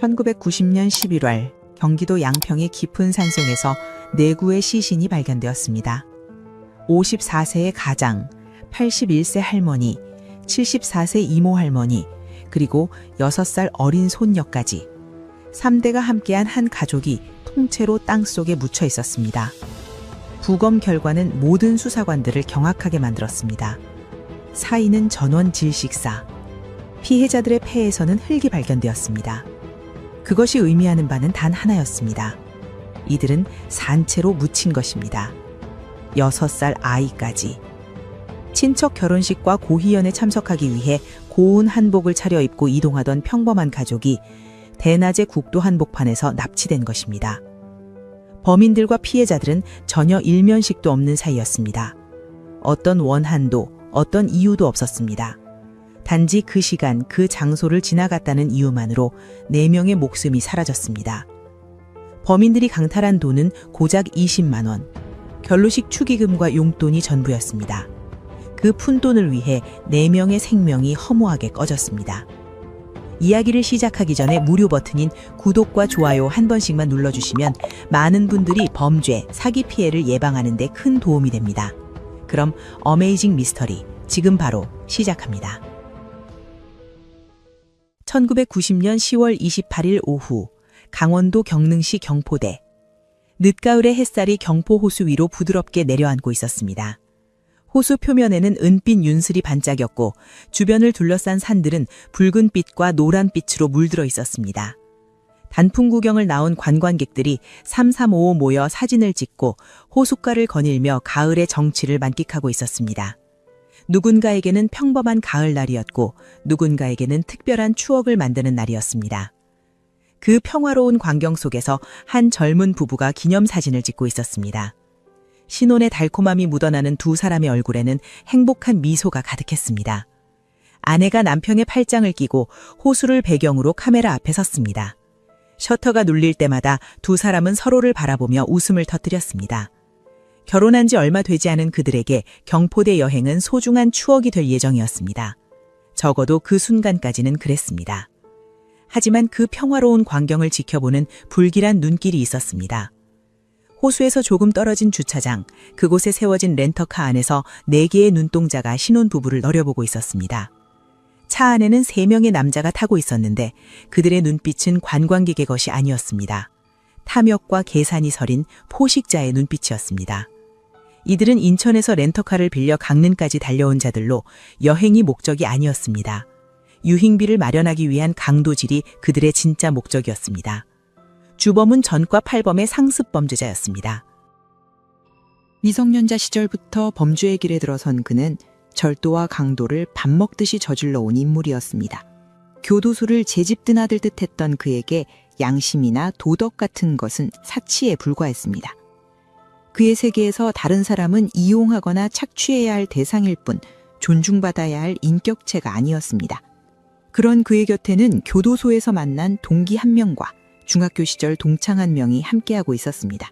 1990년 11월 경기도 양평의 깊은 산속에서 내구의 시신이 발견되었습니다. 54세의 가장, 81세 할머니, 74세 이모 할머니, 그리고 6살 어린 손녀까지 3대가 함께한 한 가족이 통째로 땅속에 묻혀 있었습니다. 부검 결과는 모든 수사관들을 경악하게 만들었습니다. 사인은 전원 질식사, 피해자들의 폐에서는 흙이 발견되었습니다. 그것이 의미하는 바는 단 하나였습니다. 이들은 산채로 묻힌 것입니다. 6살 아이까지. 친척 결혼식과 고희연에 참석하기 위해 고운 한복을 차려입고 이동하던 평범한 가족이 대낮에 국도 한복판에서 납치된 것입니다. 범인들과 피해자들은 전혀 일면식도 없는 사이였습니다. 어떤 원한도, 어떤 이유도 없었습니다. 단지 그 시간, 그 장소를 지나갔다는 이유만으로 4명의 목숨이 사라졌습니다. 범인들이 강탈한 돈은 고작 20만 원, 결혼식 축의금과 용돈이 전부였습니다. 그 푼돈을 위해 4명의 생명이 허무하게 꺼졌습니다. 이야기를 시작하기 전에 무료 버튼인 구독과 좋아요 한 번씩만 눌러주시면 많은 분들이 범죄, 사기 피해를 예방하는 데 큰 도움이 됩니다. 그럼 어메이징 미스터리 지금 바로 시작합니다. 1990년 10월 28일 오후 강원도 경능시 경포대. 늦가을의 햇살이 경포 호수 위로 부드럽게 내려앉고 있었습니다. 호수 표면에는 은빛 윤슬이 반짝였고 주변을 둘러싼 산들은 붉은빛과 노란빛으로 물들어 있었습니다. 단풍 구경을 나온 관광객들이 3355 모여 사진을 찍고 호숫가를 거닐며 가을의 정취를 만끽하고 있었습니다. 누군가에게는 평범한 가을날이었고 누군가에게는 특별한 추억을 만드는 날이었습니다. 그 평화로운 광경 속에서 한 젊은 부부가 기념사진을 찍고 있었습니다. 신혼의 달콤함이 묻어나는 두 사람의 얼굴에는 행복한 미소가 가득했습니다. 아내가 남편의 팔짱을 끼고 호수를 배경으로 카메라 앞에 섰습니다. 셔터가 눌릴 때마다 두 사람은 서로를 바라보며 웃음을 터뜨렸습니다. 결혼한 지 얼마 되지 않은 그들에게 경포대 여행은 소중한 추억이 될 예정이었습니다. 적어도 그 순간까지는 그랬습니다. 하지만 그 평화로운 광경을 지켜보는 불길한 눈길이 있었습니다. 호수에서 조금 떨어진 주차장, 그곳에 세워진 렌터카 안에서 4개의 눈동자가 신혼부부를 노려보고 있었습니다. 차 안에는 3명의 남자가 타고 있었는데 그들의 눈빛은 관광객의 것이 아니었습니다. 탐욕과 계산이 서린 포식자의 눈빛이었습니다. 이들은 인천에서 렌터카를 빌려 강릉까지 달려온 자들로 여행이 목적이 아니었습니다. 유흥비를 마련하기 위한 강도질이 그들의 진짜 목적이었습니다. 주범은 전과 8범의 상습 범죄자였습니다. 미성년자 시절부터 범죄의 길에 들어선 그는 절도와 강도를 밥 먹듯이 저질러 온 인물이었습니다. 교도소를 제집 드나들듯 했던 그에게 양심이나 도덕 같은 것은 사치에 불과했습니다. 그의 세계에서 다른 사람은 이용하거나 착취해야 할 대상일 뿐 존중받아야 할 인격체가 아니었습니다. 그런 그의 곁에는 교도소에서 만난 동기 1명과 중학교 시절 동창 1명이 함께하고 있었습니다.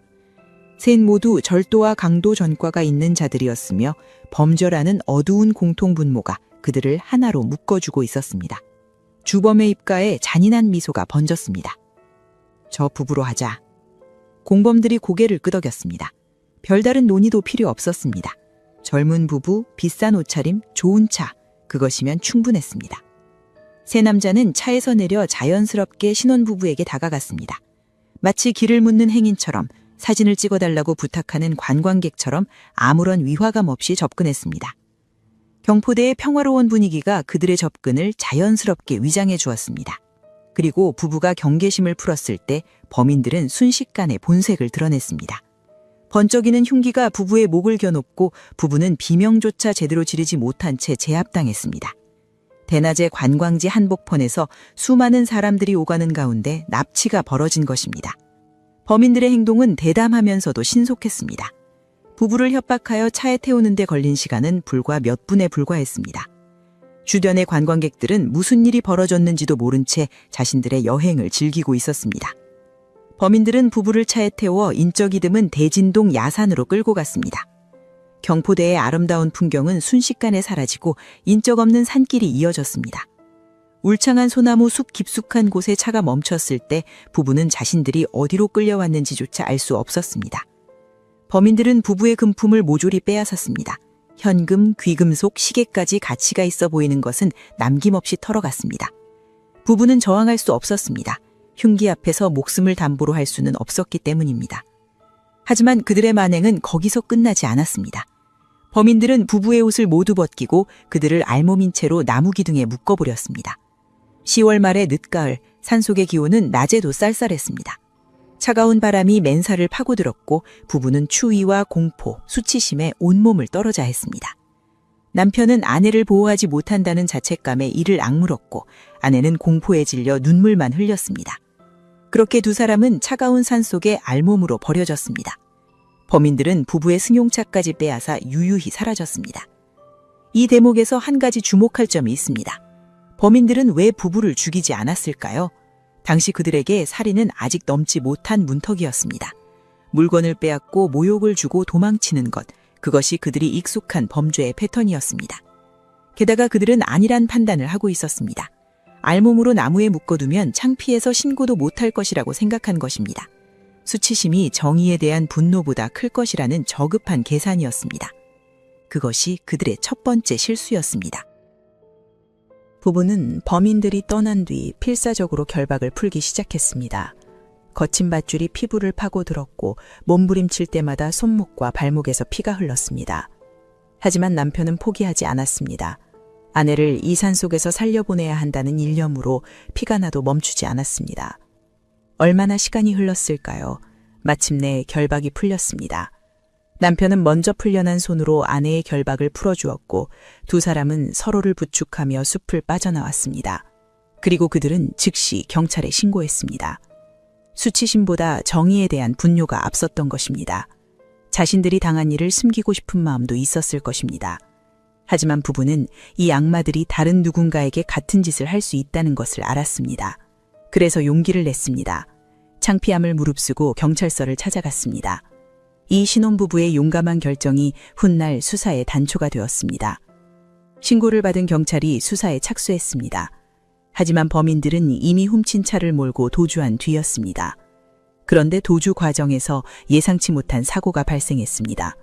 셋 모두 절도와 강도 전과가 있는 자들이었으며 범죄라는 어두운 공통분모가 그들을 하나로 묶어주고 있었습니다. 주범의 입가에 잔인한 미소가 번졌습니다. 저 부부로 하자. 공범들이 고개를 끄덕였습니다. 별다른 논의도 필요 없었습니다. 젊은 부부, 비싼 옷차림, 좋은 차, 그것이면 충분했습니다. 세 남자는 차에서 내려 자연스럽게 신혼부부에게 다가갔습니다. 마치 길을 묻는 행인처럼 사진을 찍어달라고 부탁하는 관광객처럼 아무런 위화감 없이 접근했습니다. 경포대의 평화로운 분위기가 그들의 접근을 자연스럽게 위장해 주었습니다. 그리고 부부가 경계심을 풀었을 때 범인들은 순식간에 본색을 드러냈습니다. 번쩍이는 흉기가 부부의 목을 겨눕고 부부는 비명조차 제대로 지르지 못한 채 제압당했습니다. 대낮에 관광지 한복판에서 수많은 사람들이 오가는 가운데 납치가 벌어진 것입니다. 범인들의 행동은 대담하면서도 신속했습니다. 부부를 협박하여 차에 태우는 데 걸린 시간은 불과 몇 분에 불과했습니다. 주변의 관광객들은 무슨 일이 벌어졌는지도 모른 채 자신들의 여행을 즐기고 있었습니다. 범인들은 부부를 차에 태워 인적 이듬은 대진동 야산으로 끌고 갔습니다. 경포대의 아름다운 풍경은 순식간에 사라지고 인적 없는 산길이 이어졌습니다. 울창한 소나무 숲 깊숙한 곳에 차가 멈췄을 때 부부는 자신들이 어디로 끌려왔는지조차 알 수 없었습니다. 범인들은 부부의 금품을 모조리 빼앗았습니다. 현금, 귀금속, 시계까지 가치가 있어 보이는 것은 남김없이 털어갔습니다. 부부는 저항할 수 없었습니다. 흉기 앞에서 목숨을 담보로 할 수는 없었기 때문입니다. 하지만 그들의 만행은 거기서 끝나지 않았습니다. 범인들은 부부의 옷을 모두 벗기고 그들을 알몸인 채로 나무 기둥에 묶어버렸습니다. 10월 말의 늦가을, 산속의 기온은 낮에도 쌀쌀했습니다. 차가운 바람이 맨살을 파고들었고 부부는 추위와 공포, 수치심에 온몸을 떨어자 했습니다. 남편은 아내를 보호하지 못한다는 자책감에 이를 악물었고 아내는 공포에 질려 눈물만 흘렸습니다. 그렇게 두 사람은 차가운 산속에 알몸으로 버려졌습니다. 범인들은 부부의 승용차까지 빼앗아 유유히 사라졌습니다. 이 대목에서 한 가지 주목할 점이 있습니다. 범인들은 왜 부부를 죽이지 않았을까요? 당시 그들에게 살인은 아직 넘지 못한 문턱이었습니다. 물건을 빼앗고 모욕을 주고 도망치는 것, 그것이 그들이 익숙한 범죄의 패턴이었습니다. 게다가 그들은 아니란 판단을 하고 있었습니다. 알몸으로 나무에 묶어두면 창피해서 신고도 못할 것이라고 생각한 것입니다. 수치심이 정의에 대한 분노보다 클 것이라는 저급한 계산이었습니다. 그것이 그들의 첫 번째 실수였습니다. 부부는 범인들이 떠난 뒤 필사적으로 결박을 풀기 시작했습니다. 거친 밧줄이 피부를 파고들었고 몸부림칠 때마다 손목과 발목에서 피가 흘렀습니다. 하지만 남편은 포기하지 않았습니다. 아내를 이 산속에서 살려보내야 한다는 일념으로 피가 나도 멈추지 않았습니다. 얼마나 시간이 흘렀을까요? 마침내 결박이 풀렸습니다. 남편은 먼저 풀려난 손으로 아내의 결박을 풀어주었고 두 사람은 서로를 부축하며 숲을 빠져나왔습니다. 그리고 그들은 즉시 경찰에 신고했습니다. 수치심보다 정의에 대한 분노가 앞섰던 것입니다. 자신들이 당한 일을 숨기고 싶은 마음도 있었을 것입니다. 하지만 부부는 이 악마들이 다른 누군가에게 같은 짓을 할 수 있다는 것을 알았습니다. 그래서 용기를 냈습니다. 창피함을 무릅쓰고 경찰서를 찾아갔습니다. 이 신혼부부의 용감한 결정이 훗날 수사의 단초가 되었습니다. 신고를 받은 경찰이 수사에 착수했습니다. 하지만 범인들은 이미 훔친 차를 몰고 도주한 뒤였습니다. 그런데 도주 과정에서 예상치 못한 사고가 발생했습니다.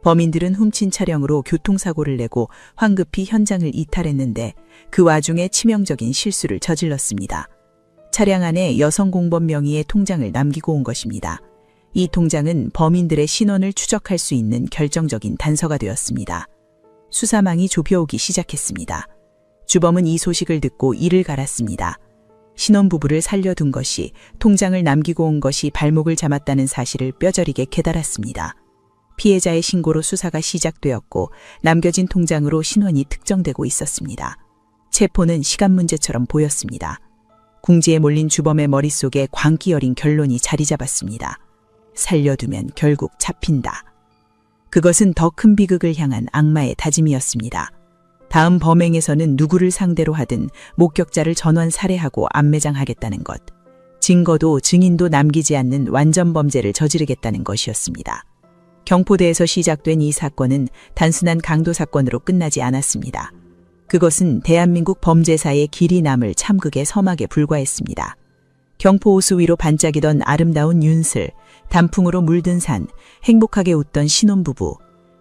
범인들은 훔친 차량으로 교통사고를 내고 황급히 현장을 이탈했는데 그 와중에 치명적인 실수를 저질렀습니다. 차량 안에 여성 공범 명의의 통장을 남기고 온 것입니다. 이 통장은 범인들의 신원을 추적할 수 있는 결정적인 단서가 되었습니다. 수사망이 좁혀오기 시작했습니다. 주범은 이 소식을 듣고 이를 갈았습니다. 신혼부부를 살려둔 것이, 통장을 남기고 온 것이 발목을 잡았다는 사실을 뼈저리게 깨달았습니다. 피해자의 신고로 수사가 시작되었고 남겨진 통장으로 신원이 특정되고 있었습니다. 체포는 시간 문제처럼 보였습니다. 궁지에 몰린 주범의 머릿속에 광기 어린 결론이 자리 잡았습니다. 살려두면 결국 잡힌다. 그것은 더 큰 비극을 향한 악마의 다짐이었습니다. 다음 범행에서는 누구를 상대로 하든 목격자를 전원 살해하고 암매장하겠다는 것. 증거도 증인도 남기지 않는 완전 범죄를 저지르겠다는 것이었습니다. 경포대에서 시작된 이 사건은 단순한 강도 사건으로 끝나지 않았습니다. 그것은 대한민국 범죄사의 길이 남을 참극의 서막에 불과했습니다. 경포 호수 위로 반짝이던 아름다운 윤슬, 단풍으로 물든 산, 행복하게 웃던 신혼부부.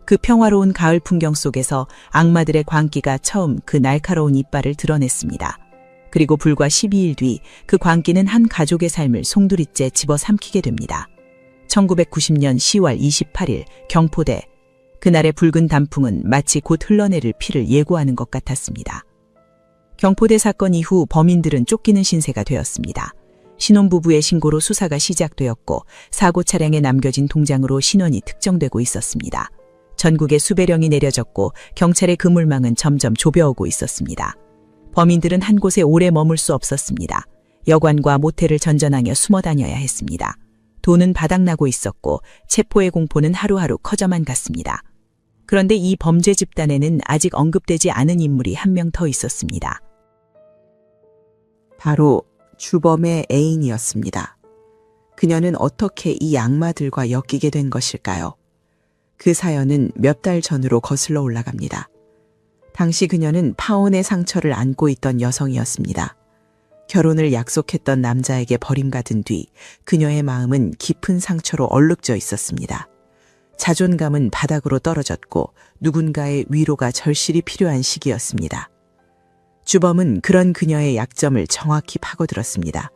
그 평화로운 가을 풍경 속에서 악마들의 광기가 처음 그 날카로운 이빨을 드러냈습니다. 그리고 불과 12일 뒤 그 광기는 한 가족의 삶을 송두리째 집어삼키게 됩니다. 1990년 10월 28일 경포대. 그날의 붉은 단풍은 마치 곧 흘러내릴 피를 예고하는 것 같았습니다. 경포대 사건 이후 범인들은 쫓기는 신세가 되었습니다. 신혼부부의 신고로 수사가 시작되었고 사고 차량에 남겨진 통장으로 신원이 특정되고 있었습니다. 전국에 수배령이 내려졌고 경찰의 그물망은 점점 좁혀오고 있었습니다. 범인들은 한 곳에 오래 머물 수 없었습니다. 여관과 모텔을 전전하며 숨어 다녀야 했습니다. 돈은 바닥나고 있었고 체포의 공포는 하루하루 커져만 갔습니다. 그런데 이 범죄 집단에는 아직 언급되지 않은 인물이 한 명 더 있었습니다. 바로 주범의 애인이었습니다. 그녀는 어떻게 이 악마들과 엮이게 된 것일까요? 그 사연은 몇 달 전으로 거슬러 올라갑니다. 당시 그녀는 파혼의 상처를 안고 있던 여성이었습니다. 결혼을 약속했던 남자에게 버림받은 뒤 그녀의 마음은 깊은 상처로 얼룩져 있었습니다. 자존감은 바닥으로 떨어졌고 누군가의 위로가 절실히 필요한 시기였습니다. 주범은 그런 그녀의 약점을 정확히 파고들었습니다.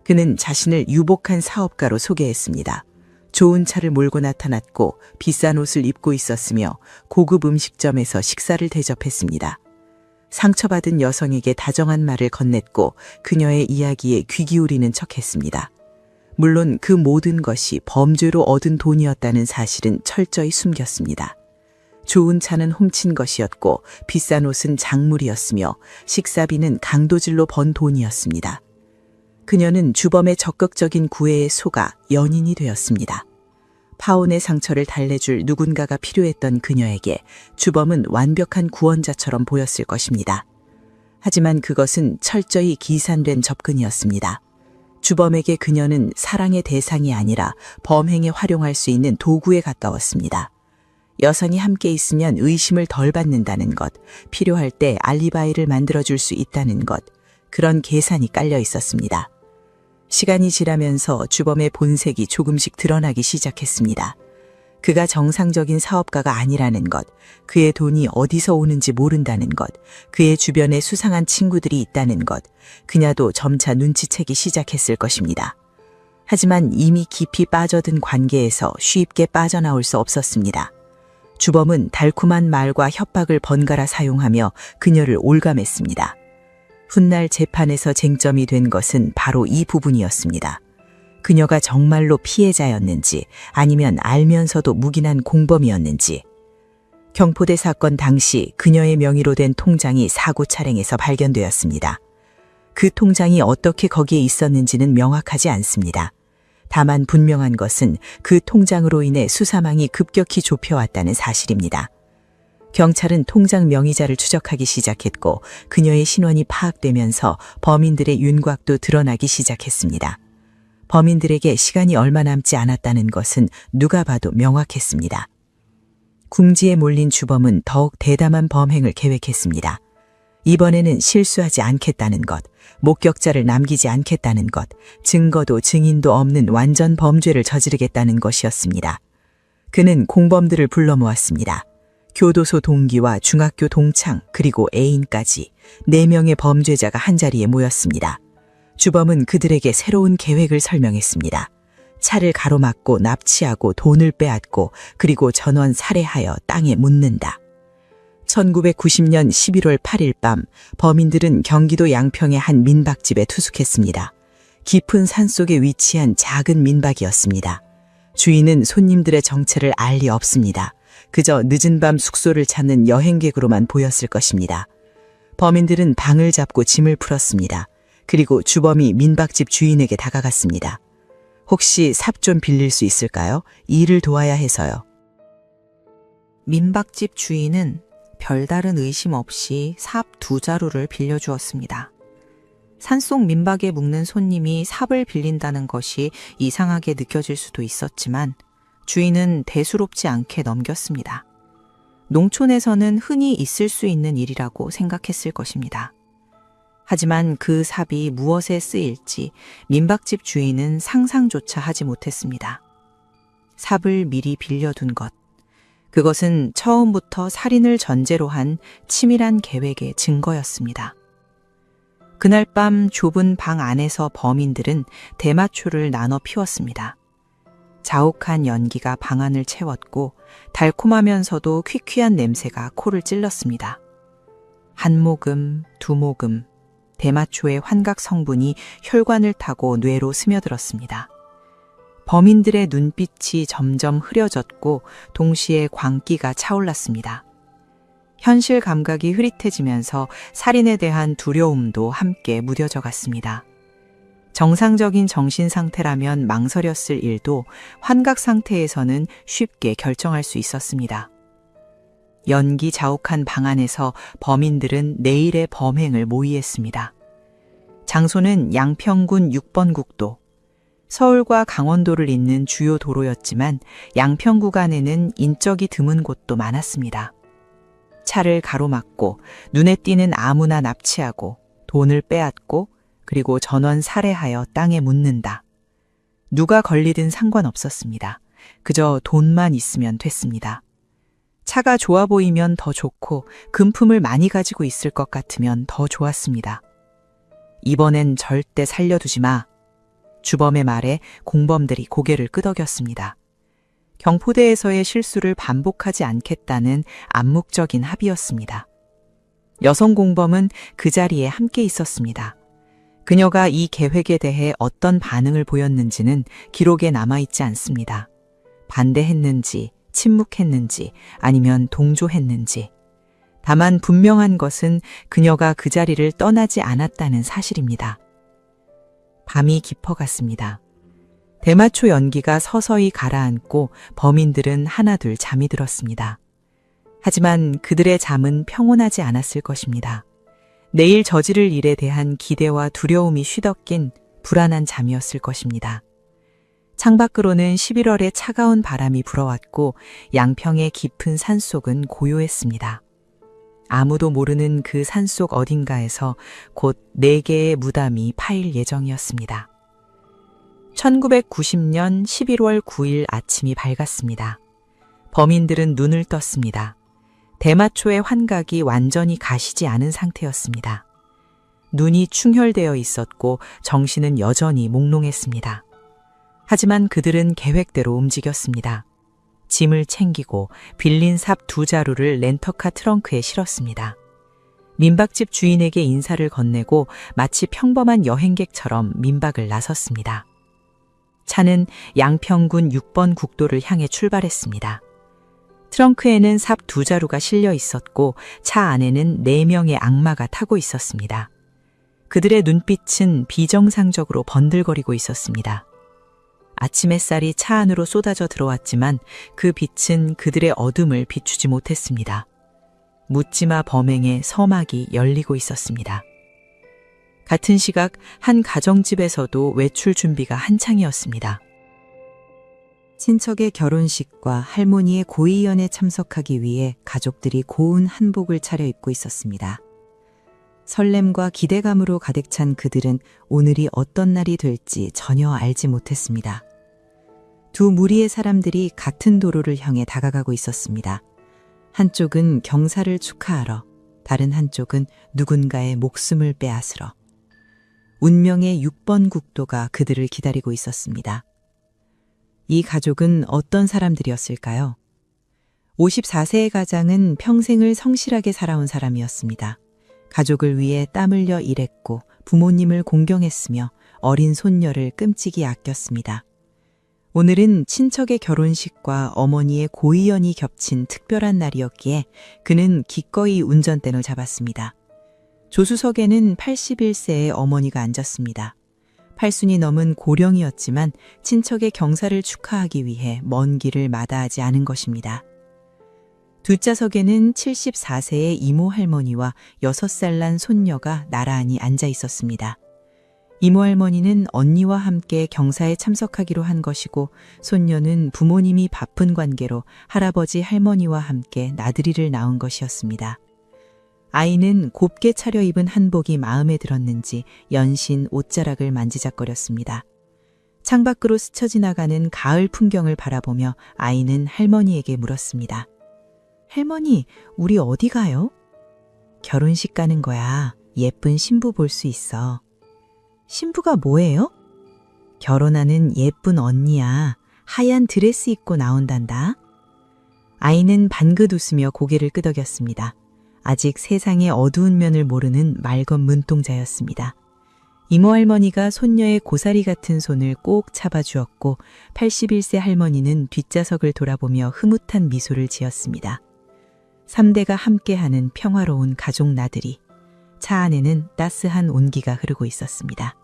그는 자신을 유복한 사업가로 소개했습니다. 좋은 차를 몰고 나타났고 비싼 옷을 입고 있었으며 고급 음식점에서 식사를 대접했습니다. 상처받은 여성에게 다정한 말을 건넸고 그녀의 이야기에 귀 기울이는 척했습니다. 물론 그 모든 것이 범죄로 얻은 돈이었다는 사실은 철저히 숨겼습니다. 좋은 차는 훔친 것이었고 비싼 옷은 작물이었으며 식사비는 강도질로 번 돈이었습니다. 그녀는 주범의 적극적인 구애에 속아 연인이 되었습니다. 파혼의 상처를 달래줄 누군가가 필요했던 그녀에게 주범은 완벽한 구원자처럼 보였을 것입니다. 하지만 그것은 철저히 기산된 접근이었습니다. 주범에게 그녀는 사랑의 대상이 아니라 범행에 활용할 수 있는 도구에 가까웠습니다. 여성이 함께 있으면 의심을 덜 받는다는 것, 필요할 때 알리바이를 만들어줄 수 있다는 것, 그런 계산이 깔려 있었습니다. 시간이 지나면서 주범의 본색이 조금씩 드러나기 시작했습니다. 그가 정상적인 사업가가 아니라는 것, 그의 돈이 어디서 오는지 모른다는 것, 그의 주변에 수상한 친구들이 있다는 것, 그녀도 점차 눈치채기 시작했을 것입니다. 하지만 이미 깊이 빠져든 관계에서 쉽게 빠져나올 수 없었습니다. 주범은 달콤한 말과 협박을 번갈아 사용하며 그녀를 올감했습니다. 훗날 재판에서 쟁점이 된 것은 바로 이 부분이었습니다. 그녀가 정말로 피해자였는지 아니면 알면서도 묵인한 공범이었는지. 경포대 사건 당시 그녀의 명의로 된 통장이 사고 차량에서 발견되었습니다. 그 통장이 어떻게 거기에 있었는지는 명확하지 않습니다. 다만 분명한 것은 그 통장으로 인해 수사망이 급격히 좁혀왔다는 사실입니다. 경찰은 통장 명의자를 추적하기 시작했고 그녀의 신원이 파악되면서 범인들의 윤곽도 드러나기 시작했습니다. 범인들에게 시간이 얼마 남지 않았다는 것은 누가 봐도 명확했습니다. 궁지에 몰린 주범은 더욱 대담한 범행을 계획했습니다. 이번에는 실수하지 않겠다는 것, 목격자를 남기지 않겠다는 것, 증거도 증인도 없는 완전 범죄를 저지르겠다는 것이었습니다. 그는 공범들을 불러 모았습니다. 교도소 동기와 중학교 동창 그리고 애인까지 4명의 범죄자가 한자리에 모였습니다. 주범은 그들에게 새로운 계획을 설명했습니다. 차를 가로막고 납치하고 돈을 빼앗고 그리고 전원 살해하여 땅에 묻는다. 1990년 11월 8일 밤 범인들은 경기도 양평의 한 민박집에 투숙했습니다. 깊은 산속에 위치한 작은 민박이었습니다. 주인은 손님들의 정체를 알 리 없습니다. 그저 늦은 밤 숙소를 찾는 여행객으로만 보였을 것입니다. 범인들은 방을 잡고 짐을 풀었습니다. 그리고 주범이 민박집 주인에게 다가갔습니다. 혹시 삽 좀 빌릴 수 있을까요? 일을 도와야 해서요. 민박집 주인은 별다른 의심 없이 삽 2자루를 빌려주었습니다. 산속 민박에 묵는 손님이 삽을 빌린다는 것이 이상하게 느껴질 수도 있었지만 주인은 대수롭지 않게 넘겼습니다. 농촌에서는 흔히 있을 수 있는 일이라고 생각했을 것입니다. 하지만 그 삽이 무엇에 쓰일지 민박집 주인은 상상조차 하지 못했습니다. 삽을 미리 빌려둔 것, 그것은 처음부터 살인을 전제로 한 치밀한 계획의 증거였습니다. 그날 밤 좁은 방 안에서 범인들은 대마초를 나눠 피웠습니다. 자욱한 연기가 방안을 채웠고 달콤하면서도 퀴퀴한 냄새가 코를 찔렀습니다. 한 모금, 2모금, 대마초의 환각 성분이 혈관을 타고 뇌로 스며들었습니다. 범인들의 눈빛이 점점 흐려졌고 동시에 광기가 차올랐습니다. 현실 감각이 흐릿해지면서 살인에 대한 두려움도 함께 무뎌져 갔습니다. 정상적인 정신 상태라면 망설였을 일도 환각 상태에서는 쉽게 결정할 수 있었습니다. 연기 자욱한 방 안에서 범인들은 내일의 범행을 모의했습니다. 장소는 양평군 6번 국도. 서울과 강원도를 잇는 주요 도로였지만 양평 구간에는 인적이 드문 곳도 많았습니다. 차를 가로막고 눈에 띄는 아무나 납치하고 돈을 빼앗고 그리고 전원 살해하여 땅에 묻는다. 누가 걸리든 상관없었습니다. 그저 돈만 있으면 됐습니다. 차가 좋아 보이면 더 좋고 금품을 많이 가지고 있을 것 같으면 더 좋았습니다. 이번엔 절대 살려두지 마. 주범의 말에 공범들이 고개를 끄덕였습니다. 경포대에서의 실수를 반복하지 않겠다는 암묵적인 합의였습니다. 여성 공범은 그 자리에 함께 있었습니다. 그녀가 이 계획에 대해 어떤 반응을 보였는지는 기록에 남아있지 않습니다. 반대했는지, 침묵했는지, 아니면 동조했는지. 다만 분명한 것은 그녀가 그 자리를 떠나지 않았다는 사실입니다. 밤이 깊어갔습니다. 대마초 연기가 서서히 가라앉고 범인들은 하나둘 잠이 들었습니다. 하지만 그들의 잠은 평온하지 않았을 것입니다. 내일 저지를 일에 대한 기대와 두려움이 휘덕긴 불안한 잠이었을 것입니다. 창밖으로는 11월의 차가운 바람이 불어왔고 양평의 깊은 산속은 고요했습니다. 아무도 모르는 그 산속 어딘가에서 곧 4개의 무덤이 파일 예정이었습니다. 1990년 11월 9일 아침이 밝았습니다. 범인들은 눈을 떴습니다. 대마초의 환각이 완전히 가시지 않은 상태였습니다. 눈이 충혈되어 있었고 정신은 여전히 몽롱했습니다. 하지만 그들은 계획대로 움직였습니다. 짐을 챙기고 빌린 삽 2자루를 렌터카 트렁크에 실었습니다. 민박집 주인에게 인사를 건네고 마치 평범한 여행객처럼 민박을 나섰습니다. 차는 양평군 6번 국도를 향해 출발했습니다. 트렁크에는 삽 2자루가 실려 있었고 차 안에는 4명의 악마가 타고 있었습니다. 그들의 눈빛은 비정상적으로 번들거리고 있었습니다. 아침 햇살이 차 안으로 쏟아져 들어왔지만 그 빛은 그들의 어둠을 비추지 못했습니다. 묻지마 범행의 서막이 열리고 있었습니다. 같은 시각 한 가정집에서도 외출 준비가 한창이었습니다. 친척의 결혼식과 할머니의 고이연에 참석하기 위해 가족들이 고운 한복을 차려입고 있었습니다. 설렘과 기대감으로 가득 찬 그들은 오늘이 어떤 날이 될지 전혀 알지 못했습니다. 두 무리의 사람들이 같은 도로를 향해 다가가고 있었습니다. 한쪽은 경사를 축하하러, 다른 한쪽은 누군가의 목숨을 빼앗으러. 운명의 6번 국도가 그들을 기다리고 있었습니다. 이 가족은 어떤 사람들이었을까요? 54세의 가장은 평생을 성실하게 살아온 사람이었습니다. 가족을 위해 땀 흘려 일했고 부모님을 공경했으며 어린 손녀를 끔찍이 아꼈습니다. 오늘은 친척의 결혼식과 어머니의 고이연이 겹친 특별한 날이었기에 그는 기꺼이 운전대를 잡았습니다. 조수석에는 81세의 어머니가 앉았습니다. 8순이 넘은 고령이었지만 친척의 경사를 축하하기 위해 먼 길을 마다하지 않은 것입니다. 뒷좌석에는 74세의 이모 할머니와 6살 난 손녀가 나란히 앉아 있었습니다. 이모 할머니는 언니와 함께 경사에 참석하기로 한 것이고 손녀는 부모님이 바쁜 관계로 할아버지 할머니와 함께 나들이를 나온 것이었습니다. 아이는 곱게 차려입은 한복이 마음에 들었는지 연신 옷자락을 만지작거렸습니다. 창밖으로 스쳐 지나가는 가을 풍경을 바라보며 아이는 할머니에게 물었습니다. 할머니, 우리 어디 가요? 결혼식 가는 거야. 예쁜 신부 볼 수 있어. 신부가 뭐예요? 결혼하는 예쁜 언니야. 하얀 드레스 입고 나온단다. 아이는 방긋 웃으며 고개를 끄덕였습니다. 아직 세상의 어두운 면을 모르는 맑은 눈동자였습니다. 이모 할머니가 손녀의 고사리 같은 손을 꼭 잡아주었고 81세 할머니는 뒷좌석을 돌아보며 흐뭇한 미소를 지었습니다. 3대가 함께하는 평화로운 가족 나들이. 차 안에는 따스한 온기가 흐르고 있었습니다.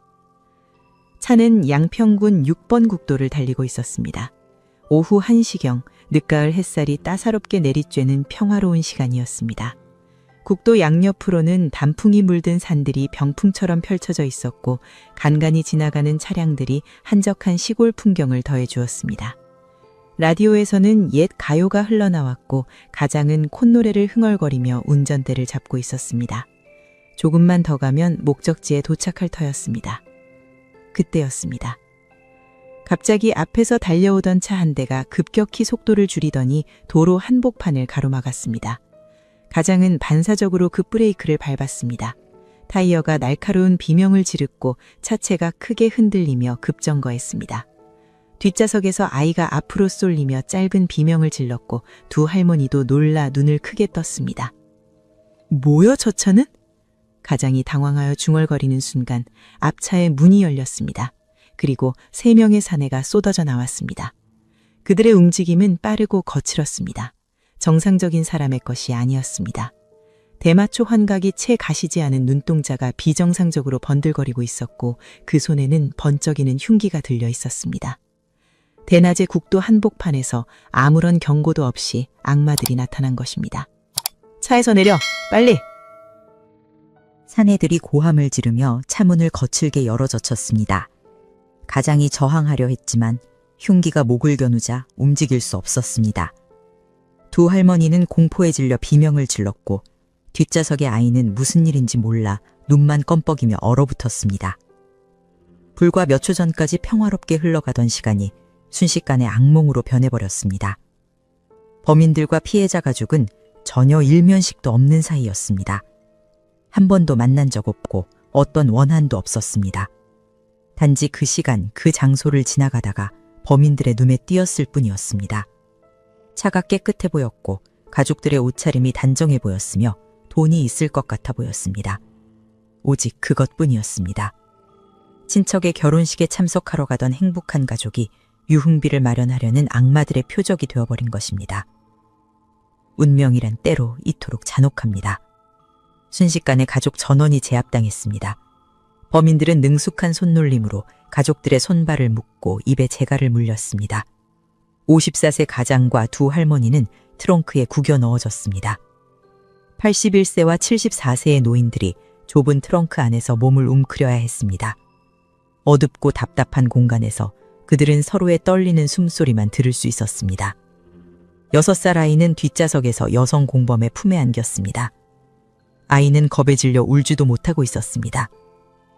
차는 양평군 6번 국도를 달리고 있었습니다. 오후 1시경 늦가을 햇살이 따사롭게 내리쬐는 평화로운 시간이었습니다. 국도 양옆으로는 단풍이 물든 산들이 병풍처럼 펼쳐져 있었고 간간히 지나가는 차량들이 한적한 시골 풍경을 더해 주었습니다. 라디오에서는 옛 가요가 흘러나왔고 가장은 콧노래를 흥얼거리며 운전대를 잡고 있었습니다. 조금만 더 가면 목적지에 도착할 터였습니다. 그때였습니다. 갑자기 앞에서 달려오던 차 한 대가 급격히 속도를 줄이더니 도로 한복판을 가로막았습니다. 가장은 반사적으로 급브레이크를 밟았습니다. 타이어가 날카로운 비명을 지르고 차체가 크게 흔들리며 급정거했습니다. 뒷좌석에서 아이가 앞으로 쏠리며 짧은 비명을 질렀고 두 할머니도 놀라 눈을 크게 떴습니다. 뭐여 저 차는? 가장이 당황하여 중얼거리는 순간 앞차의 문이 열렸습니다. 그리고 3명의 사내가 쏟아져 나왔습니다. 그들의 움직임은 빠르고 거칠었습니다. 정상적인 사람의 것이 아니었습니다. 대마초 환각이 채 가시지 않은 눈동자가 비정상적으로 번들거리고 있었고 그 손에는 번쩍이는 흉기가 들려 있었습니다. 대낮의 국도 한복판에서 아무런 경고도 없이 악마들이 나타난 것입니다. 차에서 내려! 빨리! 사내들이 고함을 지르며 차문을 거칠게 열어젖혔습니다. 가장이 저항하려 했지만 흉기가 목을 겨누자 움직일 수 없었습니다. 두 할머니는 공포에 질려 비명을 질렀고 뒷좌석의 아이는 무슨 일인지 몰라 눈만 껌뻑이며 얼어붙었습니다. 불과 몇 초 전까지 평화롭게 흘러가던 시간이 순식간에 악몽으로 변해버렸습니다. 범인들과 피해자 가족은 전혀 일면식도 없는 사이였습니다. 한 번도 만난 적 없고 어떤 원한도 없었습니다. 단지 그 시간, 그 장소를 지나가다가 범인들의 눈에 띄었을 뿐이었습니다. 차가 깨끗해 보였고 가족들의 옷차림이 단정해 보였으며 돈이 있을 것 같아 보였습니다. 오직 그것뿐이었습니다. 친척의 결혼식에 참석하러 가던 행복한 가족이 유흥비를 마련하려는 악마들의 표적이 되어버린 것입니다. 운명이란 때로 이토록 잔혹합니다. 순식간에 가족 전원이 제압당했습니다. 범인들은 능숙한 손놀림으로 가족들의 손발을 묶고 입에 재갈을 물렸습니다. 54세 가장과 두 할머니는 트렁크에 구겨 넣어졌습니다. 81세와 74세의 노인들이 좁은 트렁크 안에서 몸을 웅크려야 했습니다. 어둡고 답답한 공간에서 그들은 서로의 떨리는 숨소리만 들을 수 있었습니다. 6살 아이는 뒷좌석에서 여성 공범의 품에 안겼습니다. 아이는 겁에 질려 울지도 못하고 있었습니다.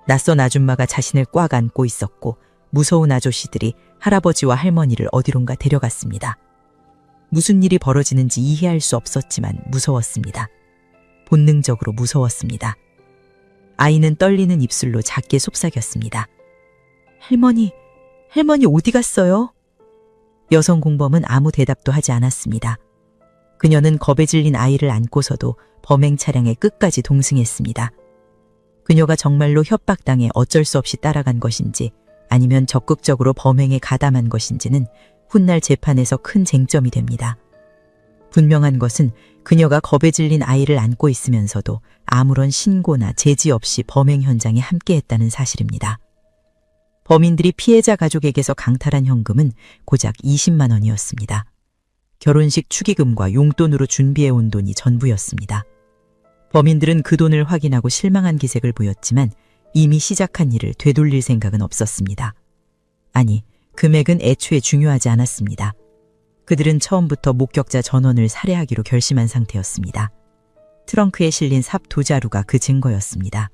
낯선 아줌마가 자신을 꽉 안고 있었고 무서운 아저씨들이 할아버지와 할머니를 어디론가 데려갔습니다. 무슨 일이 벌어지는지 이해할 수 없었지만 무서웠습니다. 본능적으로 무서웠습니다. 아이는 떨리는 입술로 작게 속삭였습니다. 할머니 어디 갔어요? 여성 공범은 아무 대답도 하지 않았습니다. 그녀는 겁에 질린 아이를 안고서도 범행 차량의 끝까지 동승했습니다. 그녀가 정말로 협박당해 어쩔 수 없이 따라간 것인지 아니면 적극적으로 범행에 가담한 것인지는 훗날 재판에서 큰 쟁점이 됩니다. 분명한 것은 그녀가 겁에 질린 아이를 안고 있으면서도 아무런 신고나 제지 없이 범행 현장에 함께했다는 사실입니다. 범인들이 피해자 가족에게서 강탈한 현금은 고작 20만 원이었습니다. 결혼식 축의금과 용돈으로 준비해온 돈이 전부였습니다. 범인들은 그 돈을 확인하고 실망한 기색을 보였지만 이미 시작한 일을 되돌릴 생각은 없었습니다. 아니, 금액은 애초에 중요하지 않았습니다. 그들은 처음부터 목격자 전원을 살해하기로 결심한 상태였습니다. 트렁크에 실린 삽 2자루가 그 증거였습니다.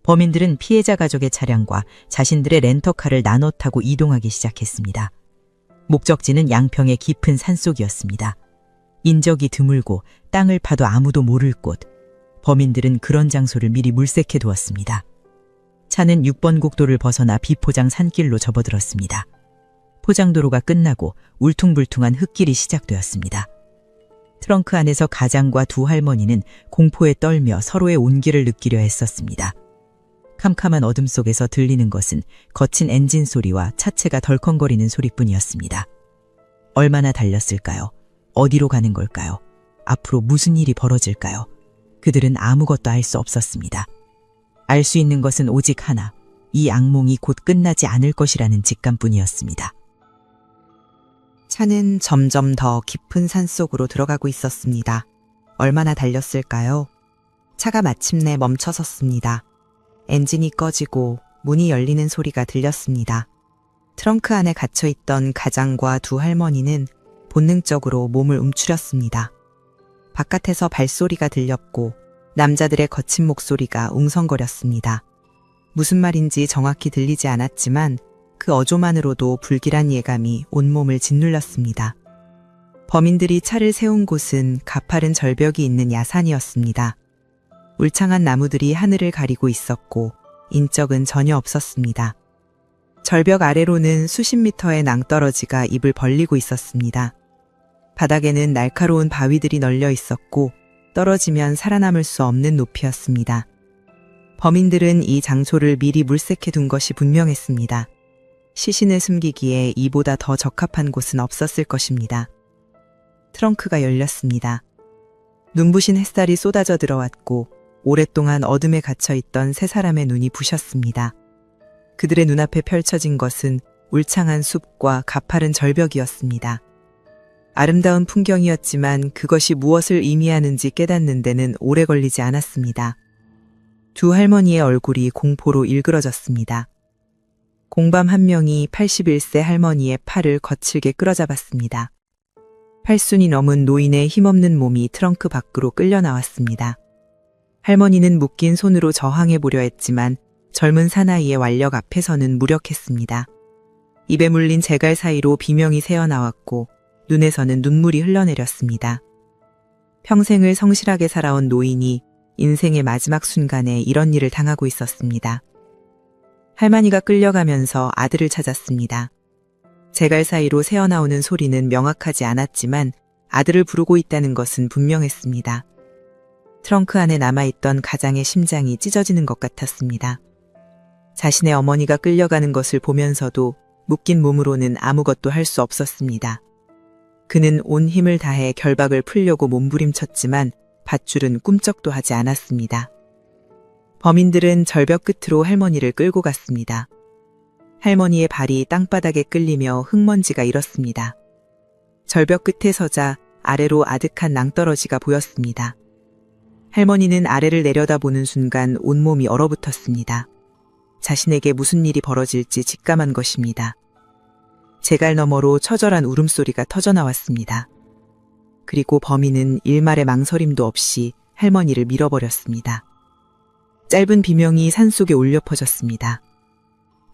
범인들은 피해자 가족의 차량과 자신들의 렌터카를 나눠 타고 이동하기 시작했습니다. 목적지는 양평의 깊은 산속이었습니다. 인적이 드물고 땅을 파도 아무도 모를 곳. 범인들은 그런 장소를 미리 물색해 두었습니다. 차는 6번 국도를 벗어나 비포장 산길로 접어들었습니다. 포장도로가 끝나고 울퉁불퉁한 흙길이 시작되었습니다. 트렁크 안에서 가장과 두 할머니는 공포에 떨며 서로의 온기를 느끼려 했었습니다. 캄캄한 어둠 속에서 들리는 것은 거친 엔진 소리와 차체가 덜컹거리는 소리뿐이었습니다. 얼마나 달렸을까요? 어디로 가는 걸까요? 앞으로 무슨 일이 벌어질까요? 그들은 아무것도 알 수 없었습니다. 알 수 있는 것은 오직 하나, 이 악몽이 곧 끝나지 않을 것이라는 직감뿐이었습니다. 차는 점점 더 깊은 산속으로 들어가고 있었습니다. 얼마나 달렸을까요? 차가 마침내 멈춰섰습니다. 엔진이 꺼지고 문이 열리는 소리가 들렸습니다. 트렁크 안에 갇혀있던 가장과 두 할머니는 본능적으로 몸을 움츠렸습니다. 바깥에서 발소리가 들렸고 남자들의 거친 목소리가 웅성거렸습니다. 무슨 말인지 정확히 들리지 않았지만 그 어조만으로도 불길한 예감이 온몸을 짓눌렸습니다. 범인들이 차를 세운 곳은 가파른 절벽이 있는 야산이었습니다. 울창한 나무들이 하늘을 가리고 있었고 인적은 전혀 없었습니다. 절벽 아래로는 수십 미터의 낭떠러지가 입을 벌리고 있었습니다. 바닥에는 날카로운 바위들이 널려 있었고 떨어지면 살아남을 수 없는 높이였습니다. 범인들은 이 장소를 미리 물색해 둔 것이 분명했습니다. 시신을 숨기기에 이보다 더 적합한 곳은 없었을 것입니다. 트렁크가 열렸습니다. 눈부신 햇살이 쏟아져 들어왔고 오랫동안 어둠에 갇혀있던 세 사람의 눈이 부셨습니다. 그들의 눈앞에 펼쳐진 것은 울창한 숲과 가파른 절벽이었습니다. 아름다운 풍경이었지만 그것이 무엇을 의미하는지 깨닫는 데는 오래 걸리지 않았습니다. 두 할머니의 얼굴이 공포로 일그러졌습니다. 공밤 한 명이 81세 할머니의 팔을 거칠게 끌어잡았습니다. 팔순이 넘은 노인의 힘없는 몸이 트렁크 밖으로 끌려 나왔습니다. 할머니는 묶인 손으로 저항해 보려 했지만 젊은 사나이의 완력 앞에서는 무력했습니다. 입에 물린 재갈 사이로 비명이 새어나왔고 눈에서는 눈물이 흘러내렸습니다. 평생을 성실하게 살아온 노인이 인생의 마지막 순간에 이런 일을 당하고 있었습니다. 할머니가 끌려가면서 아들을 찾았습니다. 재갈 사이로 새어나오는 소리는 명확하지 않았지만 아들을 부르고 있다는 것은 분명했습니다. 트렁크 안에 남아있던 가장의 심장이 찢어지는 것 같았습니다. 자신의 어머니가 끌려가는 것을 보면서도 묶인 몸으로는 아무것도 할 수 없었습니다. 그는 온 힘을 다해 결박을 풀려고 몸부림쳤지만 밧줄은 꿈쩍도 하지 않았습니다. 범인들은 절벽 끝으로 할머니를 끌고 갔습니다. 할머니의 발이 땅바닥에 끌리며 흙먼지가 일었습니다. 절벽 끝에 서자 아래로 아득한 낭떠러지가 보였습니다. 할머니는 아래를 내려다보는 순간 온몸이 얼어붙었습니다. 자신에게 무슨 일이 벌어질지 직감한 것입니다. 재갈 너머로 처절한 울음소리가 터져나왔습니다. 그리고 범인은 일말의 망설임도 없이 할머니를 밀어버렸습니다. 짧은 비명이 산속에 울려 퍼졌습니다.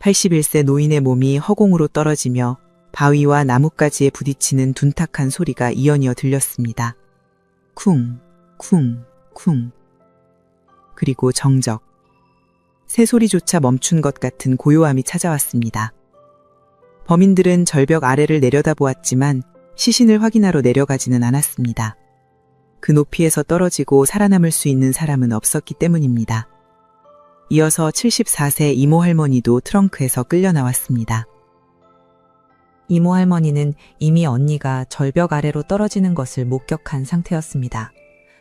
81세 노인의 몸이 허공으로 떨어지며 바위와 나뭇가지에 부딪히는 둔탁한 소리가 이어뉘어 들렸습니다. 쿵, 쿵, 쿵. 그리고 정적. 새소리조차 멈춘 것 같은 고요함이 찾아왔습니다. 범인들은 절벽 아래를 내려다보았지만 시신을 확인하러 내려가지는 않았습니다. 그 높이에서 떨어지고 살아남을 수 있는 사람은 없었기 때문입니다. 이어서 74세 이모 할머니도 트렁크에서 끌려 나왔습니다. 이모 할머니는 이미 언니가 절벽 아래로 떨어지는 것을 목격한 상태였습니다.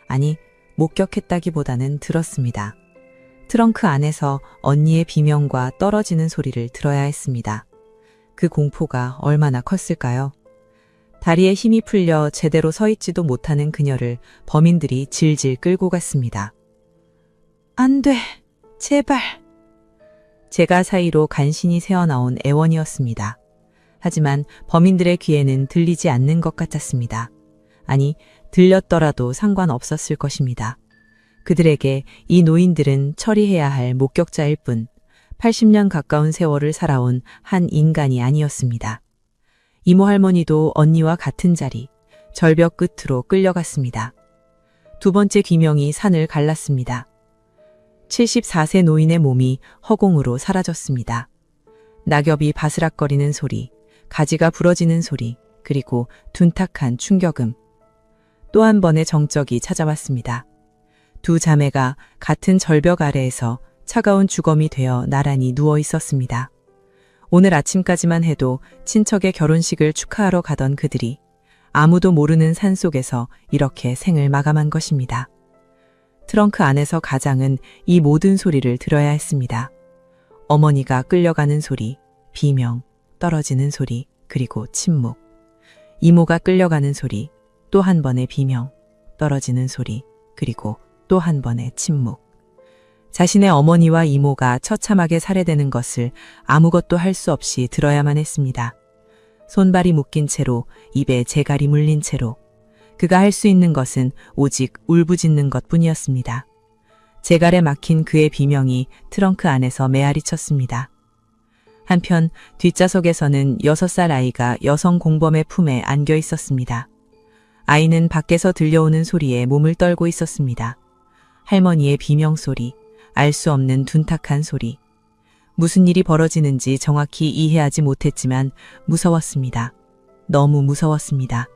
아니, 목격했다기보다는 들었습니다. 트렁크 안에서 언니의 비명과 떨어지는 소리를 들어야 했습니다. 그 공포가 얼마나 컸을까요? 다리에 힘이 풀려 제대로 서 있지도 못하는 그녀를 범인들이 질질 끌고 갔습니다. 안 돼, 제발. 재갈 사이로 간신히 새어나온 애원이었습니다. 하지만 범인들의 귀에는 들리지 않는 것 같았습니다. 아니, 들렸더라도 상관없었을 것입니다. 그들에게 이 노인들은 처리해야 할 목격자일 뿐 80년 가까운 세월을 살아온 한 인간이 아니었습니다. 이모 할머니도 언니와 같은 자리, 절벽 끝으로 끌려갔습니다. 두 번째 귀명이 산을 갈랐습니다. 74세 노인의 몸이 허공으로 사라졌습니다. 낙엽이 바스락거리는 소리, 가지가 부러지는 소리, 그리고 둔탁한 충격음. 또 한 번의 정적이 찾아왔습니다. 두 자매가 같은 절벽 아래에서 차가운 주검이 되어 나란히 누워 있었습니다. 오늘 아침까지만 해도 친척의 결혼식을 축하하러 가던 그들이 아무도 모르는 산속에서 이렇게 생을 마감한 것입니다. 트렁크 안에서 가장은 이 모든 소리를 들어야 했습니다. 어머니가 끌려가는 소리, 비명, 떨어지는 소리, 그리고 침묵. 이모가 끌려가는 소리, 또 한 번의 비명, 떨어지는 소리, 그리고 또 한 번의 침묵. 자신의 어머니와 이모가 처참하게 살해되는 것을 아무것도 할 수 없이 들어야만 했습니다. 손발이 묶인 채로, 입에 재갈이 물린 채로 그가 할 수 있는 것은 오직 울부짖는 것뿐이었습니다. 재갈에 막힌 그의 비명이 트렁크 안에서 메아리 쳤습니다. 한편 뒷좌석에서는 6살 아이가 여성 공범의 품에 안겨 있었습니다. 아이는 밖에서 들려오는 소리에 몸을 떨고 있었습니다. 할머니의 비명소리, 알 수 없는 둔탁한 소리. 무슨 일이 벌어지는지 정확히 이해하지 못했지만 무서웠습니다. 너무 무서웠습니다.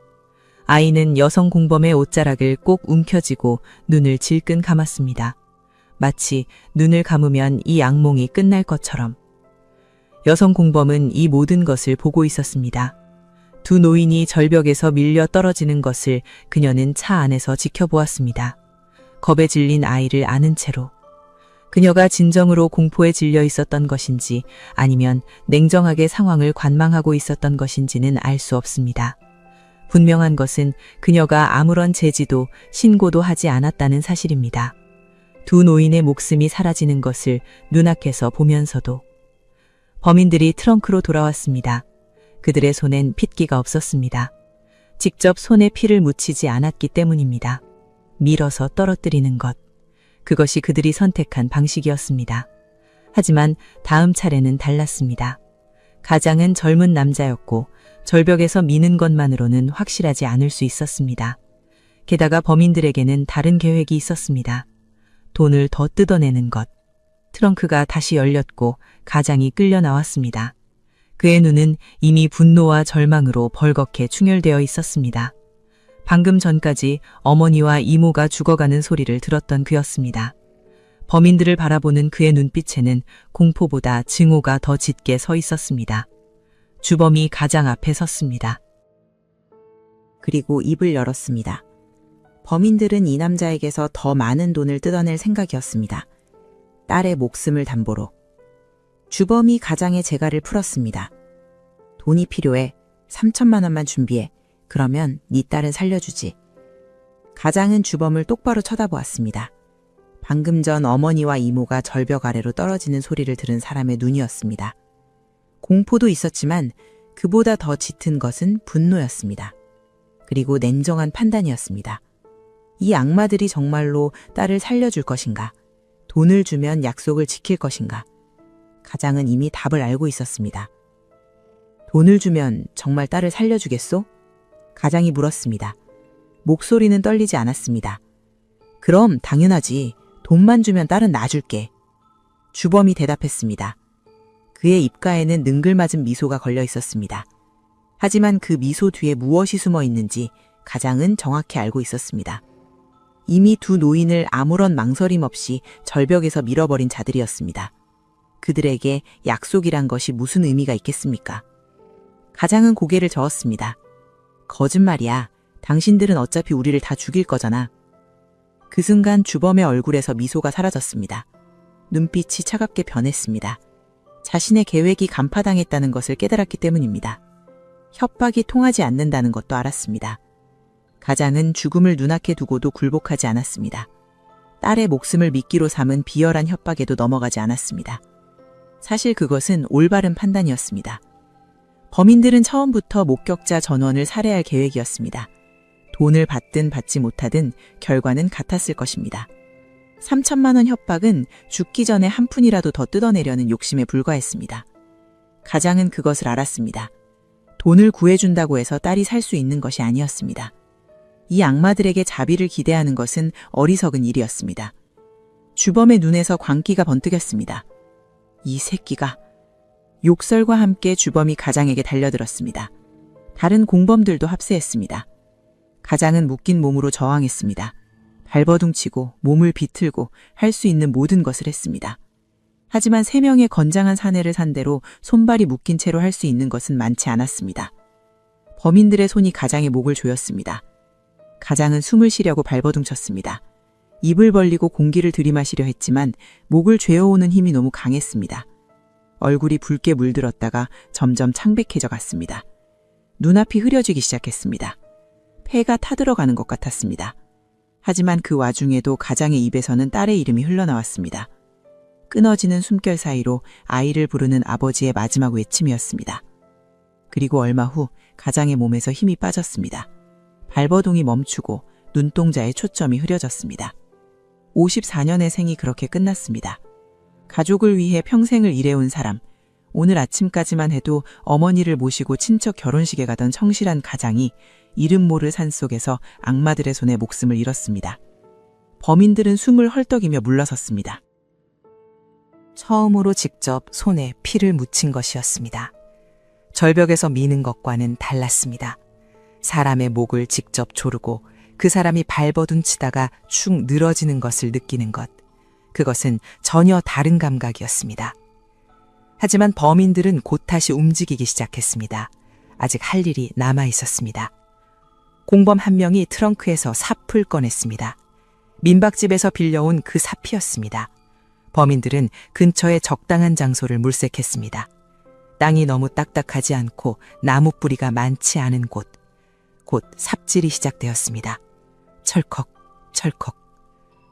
아이는 여성 공범의 옷자락을 꼭 움켜쥐고 눈을 질끈 감았습니다. 마치 눈을 감으면 이 악몽이 끝날 것처럼. 여성 공범은 이 모든 것을 보고 있었습니다. 두 노인이 절벽에서 밀려 떨어지는 것을 그녀는 차 안에서 지켜보았습니다. 겁에 질린 아이를 안은 채로. 그녀가 진정으로 공포에 질려 있었던 것인지 아니면 냉정하게 상황을 관망하고 있었던 것인지는 알 수 없습니다. 분명한 것은 그녀가 아무런 제지도 신고도 하지 않았다는 사실입니다. 두 노인의 목숨이 사라지는 것을 눈앞에서 보면서도. 범인들이 트렁크로 돌아왔습니다. 그들의 손엔 핏기가 없었습니다. 직접 손에 피를 묻히지 않았기 때문입니다. 밀어서 떨어뜨리는 것. 그것이 그들이 선택한 방식이었습니다. 하지만 다음 차례는 달랐습니다. 가장은 젊은 남자였고 절벽에서 미는 것만으로는 확실하지 않을 수 있었습니다. 게다가 범인들에게는 다른 계획이 있었습니다. 돈을 더 뜯어내는 것. 트렁크가 다시 열렸고 가장이 끌려 나왔습니다. 그의 눈은 이미 분노와 절망으로 벌겋게 충혈되어 있었습니다. 방금 전까지 어머니와 이모가 죽어가는 소리를 들었던 그였습니다. 범인들을 바라보는 그의 눈빛에는 공포보다 증오가 더 짙게 서 있었습니다. 주범이 가장 앞에 섰습니다. 그리고 입을 열었습니다. 범인들은 이 남자에게서 더 많은 돈을 뜯어낼 생각이었습니다. 딸의 목숨을 담보로. 주범이 가장의 재갈을 풀었습니다. 돈이 필요해. 3천만 원만 준비해. 그러면 네 딸은 살려주지. 가장은 주범을 똑바로 쳐다보았습니다. 방금 전 어머니와 이모가 절벽 아래로 떨어지는 소리를 들은 사람의 눈이었습니다. 공포도 있었지만 그보다 더 짙은 것은 분노였습니다. 그리고 냉정한 판단이었습니다. 이 악마들이 정말로 딸을 살려줄 것인가? 돈을 주면 약속을 지킬 것인가? 가장은 이미 답을 알고 있었습니다. 돈을 주면 정말 딸을 살려주겠소? 가장이 물었습니다. 목소리는 떨리지 않았습니다. 그럼 당연하지. 돈만 주면 딸은 놔줄게. 주범이 대답했습니다. 그의 입가에는 능글맞은 미소가 걸려 있었습니다. 하지만 그 미소 뒤에 무엇이 숨어 있는지 가장은 정확히 알고 있었습니다. 이미 두 노인을 아무런 망설임 없이 절벽에서 밀어버린 자들이었습니다. 그들에게 약속이란 것이 무슨 의미가 있겠습니까? 가장은 고개를 저었습니다. 거짓말이야. 당신들은 어차피 우리를 다 죽일 거잖아. 그 순간 주범의 얼굴에서 미소가 사라졌습니다. 눈빛이 차갑게 변했습니다. 자신의 계획이 간파당했다는 것을 깨달았기 때문입니다. 협박이 통하지 않는다는 것도 알았습니다. 가장은 죽음을 눈앞에 두고도 굴복하지 않았습니다. 딸의 목숨을 미끼로 삼은 비열한 협박에도 넘어가지 않았습니다. 사실 그것은 올바른 판단이었습니다. 범인들은 처음부터 목격자 전원을 살해할 계획이었습니다. 돈을 받든 받지 못하든 결과는 같았을 것입니다. 3천만 원 협박은 죽기 전에 한 푼이라도 더 뜯어내려는 욕심에 불과했습니다. 가장은 그것을 알았습니다. 돈을 구해준다고 해서 딸이 살 수 있는 것이 아니었습니다. 이 악마들에게 자비를 기대하는 것은 어리석은 일이었습니다. 주범의 눈에서 광기가 번뜩였습니다. 이 새끼가. 욕설과 함께 주범이 가장에게 달려들었습니다. 다른 공범들도 합세했습니다. 가장은 묶인 몸으로 저항했습니다. 발버둥치고 몸을 비틀고 할 수 있는 모든 것을 했습니다. 하지만 3명의 건장한 사내를 상대로 손발이 묶인 채로 할 수 있는 것은 많지 않았습니다. 범인들의 손이 가장의 목을 조였습니다. 가장은 숨을 쉬려고 발버둥쳤습니다. 입을 벌리고 공기를 들이마시려 했지만 목을 죄어오는 힘이 너무 강했습니다. 얼굴이 붉게 물들었다가 점점 창백해져 갔습니다. 눈앞이 흐려지기 시작했습니다. 폐가 타들어가는 것 같았습니다. 하지만 그 와중에도 가장의 입에서는 딸의 이름이 흘러나왔습니다. 끊어지는 숨결 사이로 아이를 부르는 아버지의 마지막 외침이었습니다. 그리고 얼마 후 가장의 몸에서 힘이 빠졌습니다. 발버둥이 멈추고 눈동자의 초점이 흐려졌습니다. 54년의 생이 그렇게 끝났습니다. 가족을 위해 평생을 일해온 사람, 오늘 아침까지만 해도 어머니를 모시고 친척 결혼식에 가던 성실한 가장이 이름 모를 산속에서 악마들의 손에 목숨을 잃었습니다. 범인들은 숨을 헐떡이며 물러섰습니다. 처음으로 직접 손에 피를 묻힌 것이었습니다. 절벽에서 미는 것과는 달랐습니다. 사람의 목을 직접 조르고 그 사람이 발버둥 치다가 축 늘어지는 것을 느끼는 것. 그것은 전혀 다른 감각이었습니다. 하지만 범인들은 곧 다시 움직이기 시작했습니다. 아직 할 일이 남아 있었습니다. 공범 한 명이 트렁크에서 삽을 꺼냈습니다. 민박집에서 빌려온 그 삽이었습니다. 범인들은 근처의 적당한 장소를 물색했습니다. 땅이 너무 딱딱하지 않고 나무 뿌리가 많지 않은 곳. 곧 삽질이 시작되었습니다. 철컥, 철컥.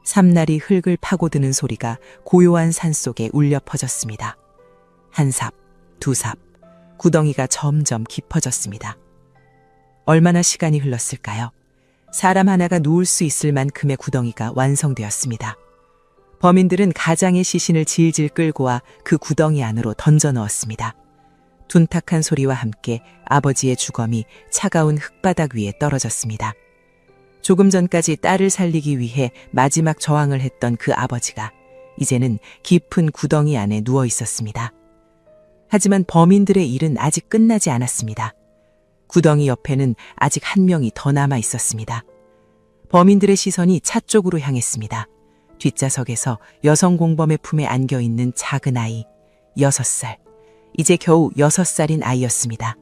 삼날이 흙을 파고드는 소리가 고요한 산속에 울려 퍼졌습니다. 한 삽, 두 삽, 구덩이가 점점 깊어졌습니다. 얼마나 시간이 흘렀을까요? 사람 하나가 누울 수 있을 만큼의 구덩이가 완성되었습니다. 범인들은 가장의 시신을 질질 끌고 와 그 구덩이 안으로 던져 넣었습니다. 둔탁한 소리와 함께 아버지의 주검이 차가운 흙바닥 위에 떨어졌습니다. 조금 전까지 딸을 살리기 위해 마지막 저항을 했던 그 아버지가 이제는 깊은 구덩이 안에 누워 있었습니다. 하지만 범인들의 일은 아직 끝나지 않았습니다. 구덩이 옆에는 아직 한 명이 더 남아 있었습니다. 범인들의 시선이 차 쪽으로 향했습니다. 뒷좌석에서 여성 공범의 품에 안겨 있는 작은 아이, 6살. 이제 겨우 6살인 아이였습니다.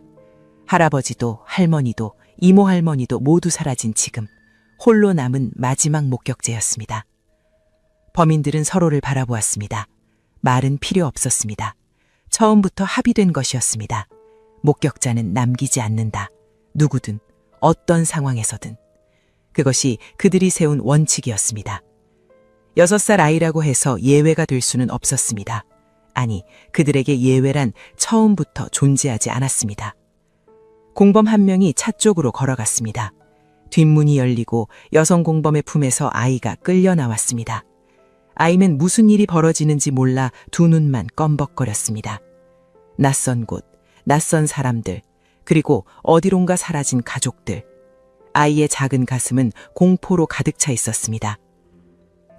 할아버지도 할머니도 이모 할머니도 모두 사라진 지금 홀로 남은 마지막 목격자였습니다. 범인들은 서로를 바라보았습니다. 말은 필요 없었습니다. 처음부터 합의된 것이었습니다. 목격자는 남기지 않는다. 누구든 어떤 상황에서든. 그것이 그들이 세운 원칙이었습니다. 6살 아이라고 해서 예외가 될 수는 없었습니다. 아니, 그들에게 예외란 처음부터 존재하지 않았습니다. 공범 한 명이 차 쪽으로 걸어갔습니다. 뒷문이 열리고 여성 공범의 품에서 아이가 끌려 나왔습니다. 아이는 무슨 일이 벌어지는지 몰라 두 눈만 껌벅거렸습니다. 낯선 곳, 낯선 사람들, 그리고 어디론가 사라진 가족들. 아이의 작은 가슴은 공포로 가득 차 있었습니다.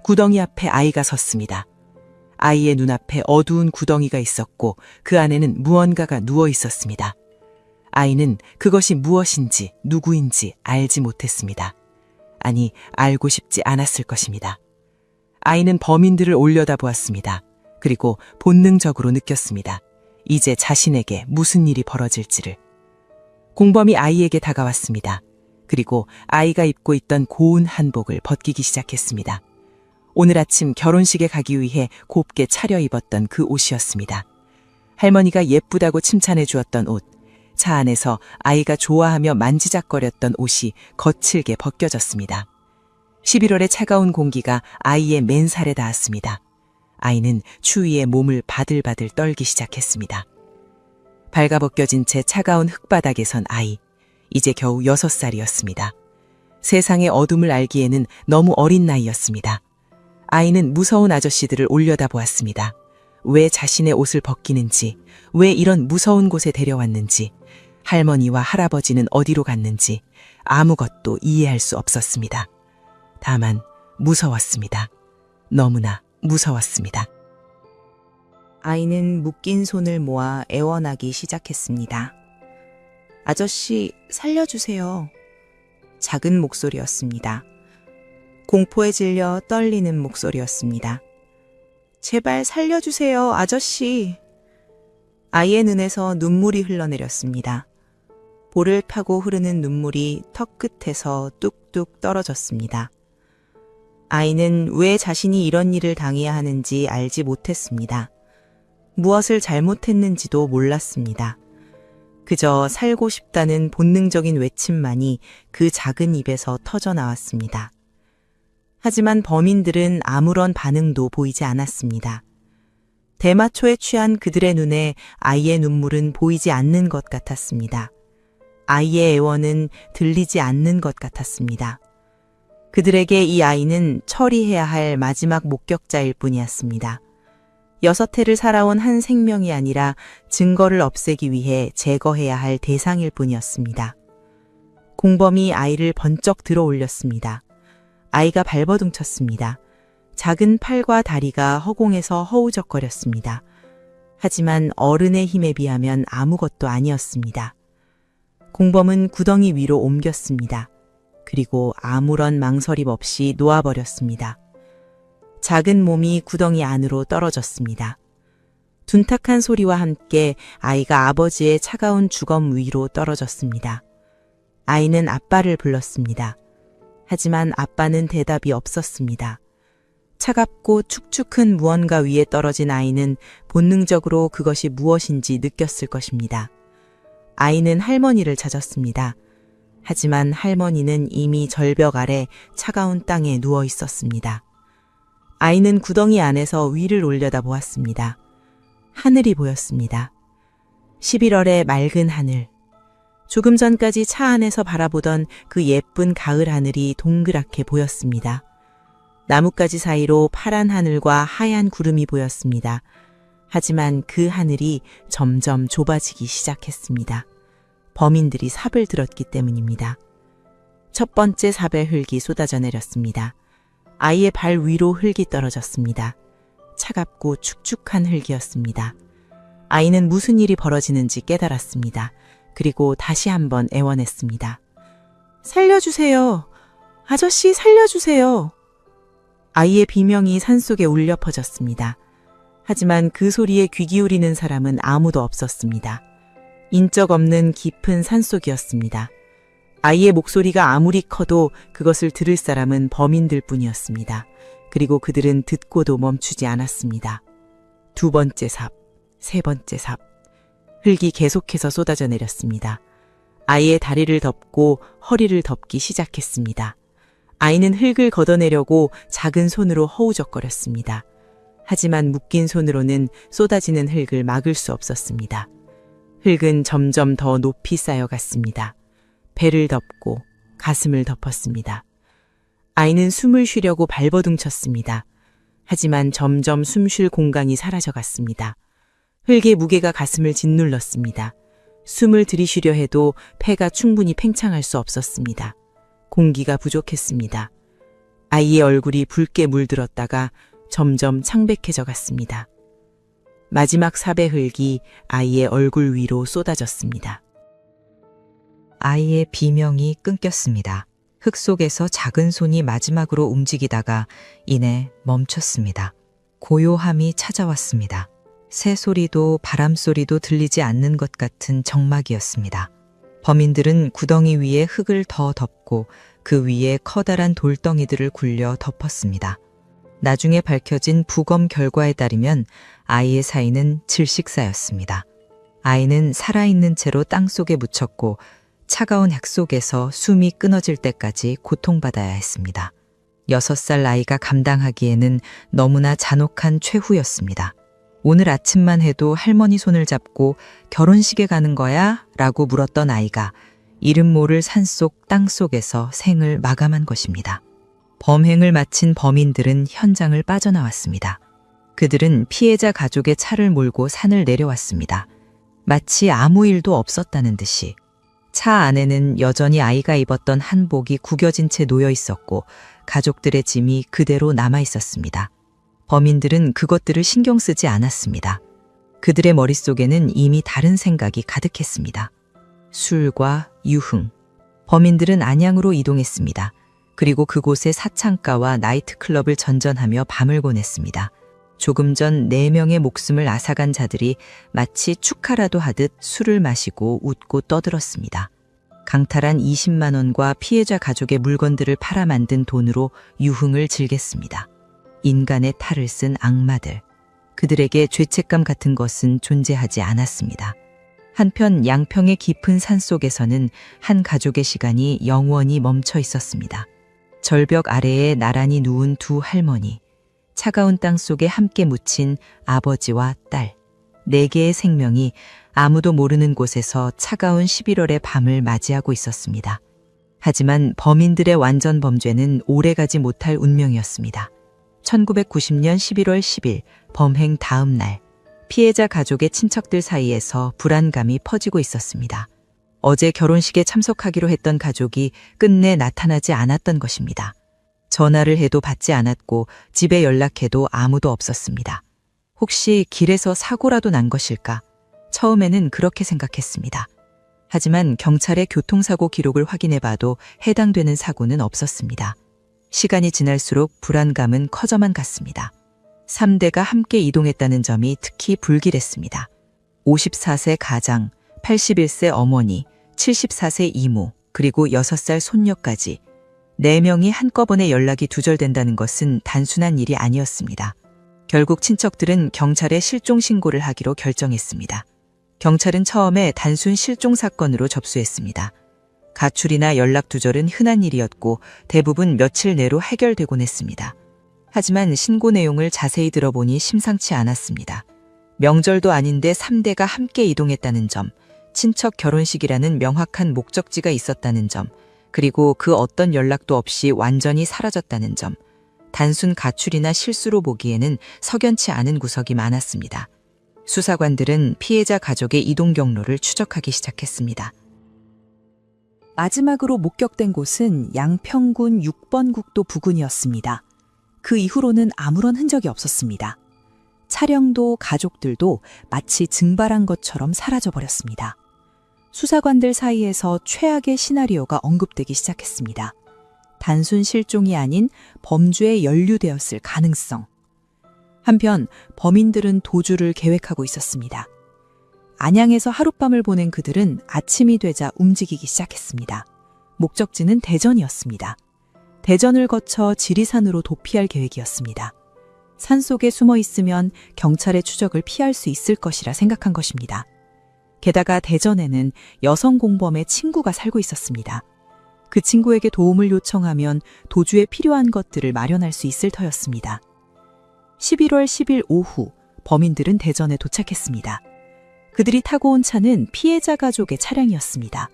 구덩이 앞에 아이가 섰습니다. 아이의 눈앞에 어두운 구덩이가 있었고 그 안에는 무언가가 누워 있었습니다. 아이는 그것이 무엇인지 누구인지 알지 못했습니다. 아니, 알고 싶지 않았을 것입니다. 아이는 범인들을 올려다보았습니다. 그리고 본능적으로 느꼈습니다. 이제 자신에게 무슨 일이 벌어질지를. 공범이 아이에게 다가왔습니다. 그리고 아이가 입고 있던 고운 한복을 벗기기 시작했습니다. 오늘 아침 결혼식에 가기 위해 곱게 차려입었던 그 옷이었습니다. 할머니가 예쁘다고 칭찬해 주었던 옷, 차 안에서 아이가 좋아하며 만지작거렸던 옷이 거칠게 벗겨졌습니다. 11월의 차가운 공기가 아이의 맨살에 닿았습니다. 아이는 추위에 몸을 바들바들 떨기 시작했습니다. 발가벗겨진 채 차가운 흙바닥에 선 아이, 이제 겨우 6살이었습니다. 세상의 어둠을 알기에는 너무 어린 나이였습니다. 아이는 무서운 아저씨들을 올려다보았습니다. 왜 자신의 옷을 벗기는지, 왜 이런 무서운 곳에 데려왔는지, 할머니와 할아버지는 어디로 갔는지 아무것도 이해할 수 없었습니다. 다만 무서웠습니다. 너무나 무서웠습니다. 아이는 묶인 손을 모아 애원하기 시작했습니다. 아저씨, 살려주세요. 작은 목소리였습니다. 공포에 질려 떨리는 목소리였습니다. 제발 살려주세요, 아저씨. 아이의 눈에서 눈물이 흘러내렸습니다. 볼을 타고 흐르는 눈물이 턱 끝에서 뚝뚝 떨어졌습니다. 아이는 왜 자신이 이런 일을 당해야 하는지 알지 못했습니다. 무엇을 잘못했는지도 몰랐습니다. 그저 살고 싶다는 본능적인 외침만이 그 작은 입에서 터져 나왔습니다. 하지만 범인들은 아무런 반응도 보이지 않았습니다. 대마초에 취한 그들의 눈에 아이의 눈물은 보이지 않는 것 같았습니다. 아이의 애원은 들리지 않는 것 같았습니다. 그들에게 이 아이는 처리해야 할 마지막 목격자일 뿐이었습니다. 6해를 살아온 한 생명이 아니라 증거를 없애기 위해 제거해야 할 대상일 뿐이었습니다. 공범이 아이를 번쩍 들어 올렸습니다. 아이가 발버둥쳤습니다. 작은 팔과 다리가 허공에서 허우적거렸습니다. 하지만 어른의 힘에 비하면 아무것도 아니었습니다. 공범은 구덩이 위로 옮겼습니다. 그리고 아무런 망설임 없이 놓아버렸습니다. 작은 몸이 구덩이 안으로 떨어졌습니다. 둔탁한 소리와 함께 아이가 아버지의 차가운 주검 위로 떨어졌습니다. 아이는 아빠를 불렀습니다. 하지만 아빠는 대답이 없었습니다. 차갑고 축축한 무언가 위에 떨어진 아이는 본능적으로 그것이 무엇인지 느꼈을 것입니다. 아이는 할머니를 찾았습니다. 하지만 할머니는 이미 절벽 아래 차가운 땅에 누워 있었습니다. 아이는 구덩이 안에서 위를 올려다 보았습니다. 하늘이 보였습니다. 11월의 맑은 하늘. 조금 전까지 차 안에서 바라보던 그 예쁜 가을 하늘이 동그랗게 보였습니다. 나뭇가지 사이로 파란 하늘과 하얀 구름이 보였습니다. 하지만 그 하늘이 점점 좁아지기 시작했습니다. 범인들이 삽을 들었기 때문입니다. 첫 번째 삽의 흙이 쏟아져 내렸습니다. 아이의 발 위로 흙이 떨어졌습니다. 차갑고 축축한 흙이었습니다. 아이는 무슨 일이 벌어지는지 깨달았습니다. 그리고 다시 한번 애원했습니다. 살려주세요. 아저씨 살려주세요. 아이의 비명이 산속에 울려 퍼졌습니다. 하지만 그 소리에 귀 기울이는 사람은 아무도 없었습니다. 인적 없는 깊은 산속이었습니다. 아이의 목소리가 아무리 커도 그것을 들을 사람은 범인들 뿐이었습니다. 그리고 그들은 듣고도 멈추지 않았습니다. 두 번째 삽, 세 번째 삽. 흙이 계속해서 쏟아져 내렸습니다. 아이의 다리를 덮고 허리를 덮기 시작했습니다. 아이는 흙을 걷어내려고 작은 손으로 허우적거렸습니다. 하지만 묶인 손으로는 쏟아지는 흙을 막을 수 없었습니다. 흙은 점점 더 높이 쌓여갔습니다. 배를 덮고 가슴을 덮었습니다. 아이는 숨을 쉬려고 발버둥쳤습니다. 하지만 점점 숨 쉴 공간이 사라져갔습니다. 흙의 무게가 가슴을 짓눌렀습니다. 숨을 들이쉬려 해도 폐가 충분히 팽창할 수 없었습니다. 공기가 부족했습니다. 아이의 얼굴이 붉게 물들었다가 점점 창백해져 갔습니다. 마지막 삽의 흙이 아이의 얼굴 위로 쏟아졌습니다. 아이의 비명이 끊겼습니다. 흙 속에서 작은 손이 마지막으로 움직이다가 이내 멈췄습니다. 고요함이 찾아왔습니다. 새소리도 바람소리도 들리지 않는 것 같은 적막이었습니다. 범인들은 구덩이 위에 흙을 더 덮고 그 위에 커다란 돌덩이들을 굴려 덮었습니다. 나중에 밝혀진 부검 결과에 따르면 아이의 사인은 질식사였습니다. 아이는 살아있는 채로 땅속에 묻혔고 차가운 핵 속에서 숨이 끊어질 때까지 고통받아야 했습니다. 6살 아이가 감당하기에는 너무나 잔혹한 최후였습니다. 오늘 아침만 해도 할머니 손을 잡고 결혼식에 가는 거야? 라고 물었던 아이가 이름 모를 산속 땅속에서 생을 마감한 것입니다. 범행을 마친 범인들은 현장을 빠져나왔습니다. 그들은 피해자 가족의 차를 몰고 산을 내려왔습니다. 마치 아무 일도 없었다는 듯이. 차 안에는 여전히 아이가 입었던 한복이 구겨진 채 놓여 있었고 가족들의 짐이 그대로 남아 있었습니다. 범인들은 그것들을 신경 쓰지 않았습니다. 그들의 머릿속에는 이미 다른 생각이 가득했습니다. 술과 유흥. 범인들은 안양으로 이동했습니다. 그리고 그곳의 사창가와 나이트클럽을 전전하며 밤을 보냈습니다. 조금 전 4명의 목숨을 앗아간 자들이 마치 축하라도 하듯 술을 마시고 웃고 떠들었습니다. 강탈한 20만 원과 피해자 가족의 물건들을 팔아 만든 돈으로 유흥을 즐겼습니다. 인간의 탈을 쓴 악마들. 그들에게 죄책감 같은 것은 존재하지 않았습니다. 한편 양평의 깊은 산속에서는 한 가족의 시간이 영원히 멈춰 있었습니다. 절벽 아래에 나란히 누운 두 할머니. 차가운 땅 속에 함께 묻힌 아버지와 딸, 4개의 생명이 아무도 모르는 곳에서 차가운 11월의 밤을 맞이하고 있었습니다. 하지만 범인들의 완전 범죄는 오래가지 못할 운명이었습니다. 1990년 11월 10일 범행 다음 날, 피해자 가족의 친척들 사이에서 불안감이 퍼지고 있었습니다. 어제 결혼식에 참석하기로 했던 가족이 끝내 나타나지 않았던 것입니다. 전화를 해도 받지 않았고 집에 연락해도 아무도 없었습니다. 혹시 길에서 사고라도 난 것일까? 처음에는 그렇게 생각했습니다. 하지만 경찰의 교통사고 기록을 확인해봐도 해당되는 사고는 없었습니다. 시간이 지날수록 불안감은 커져만 갔습니다. 3대가 함께 이동했다는 점이 특히 불길했습니다. 54세 가장, 81세 어머니, 74세 이모, 그리고 6살 손녀까지 4명이 한꺼번에 연락이 두절된다는 것은 단순한 일이 아니었습니다. 결국 친척들은 경찰에 실종 신고를 하기로 결정했습니다. 경찰은 처음에 단순 실종 사건으로 접수했습니다. 가출이나 연락 두절은 흔한 일이었고 대부분 며칠 내로 해결되곤 했습니다. 하지만 신고 내용을 자세히 들어보니 심상치 않았습니다. 명절도 아닌데 3대가 함께 이동했다는 점, 친척 결혼식이라는 명확한 목적지가 있었다는 점, 그리고 그 어떤 연락도 없이 완전히 사라졌다는 점, 단순 가출이나 실수로 보기에는 석연치 않은 구석이 많았습니다. 수사관들은 피해자 가족의 이동 경로를 추적하기 시작했습니다. 마지막으로 목격된 곳은 양평군 6번 국도 부근이었습니다. 그 이후로는 아무런 흔적이 없었습니다. 차량도 가족들도 마치 증발한 것처럼 사라져버렸습니다. 수사관들 사이에서 최악의 시나리오가 언급되기 시작했습니다. 단순 실종이 아닌 범죄에 연루되었을 가능성. 한편 범인들은 도주를 계획하고 있었습니다. 안양에서 하룻밤을 보낸 그들은 아침이 되자 움직이기 시작했습니다. 목적지는 대전이었습니다. 대전을 거쳐 지리산으로 도피할 계획이었습니다. 산속에 숨어 있으면 경찰의 추적을 피할 수 있을 것이라 생각한 것입니다. 게다가 대전에는 여성 공범의 친구가 살고 있었습니다. 그 친구에게 도움을 요청하면 도주에 필요한 것들을 마련할 수 있을 터였습니다. 11월 10일 오후 범인들은 대전에 도착했습니다. 그들이 타고 온 차는 피해자 가족의 차량이었습니다.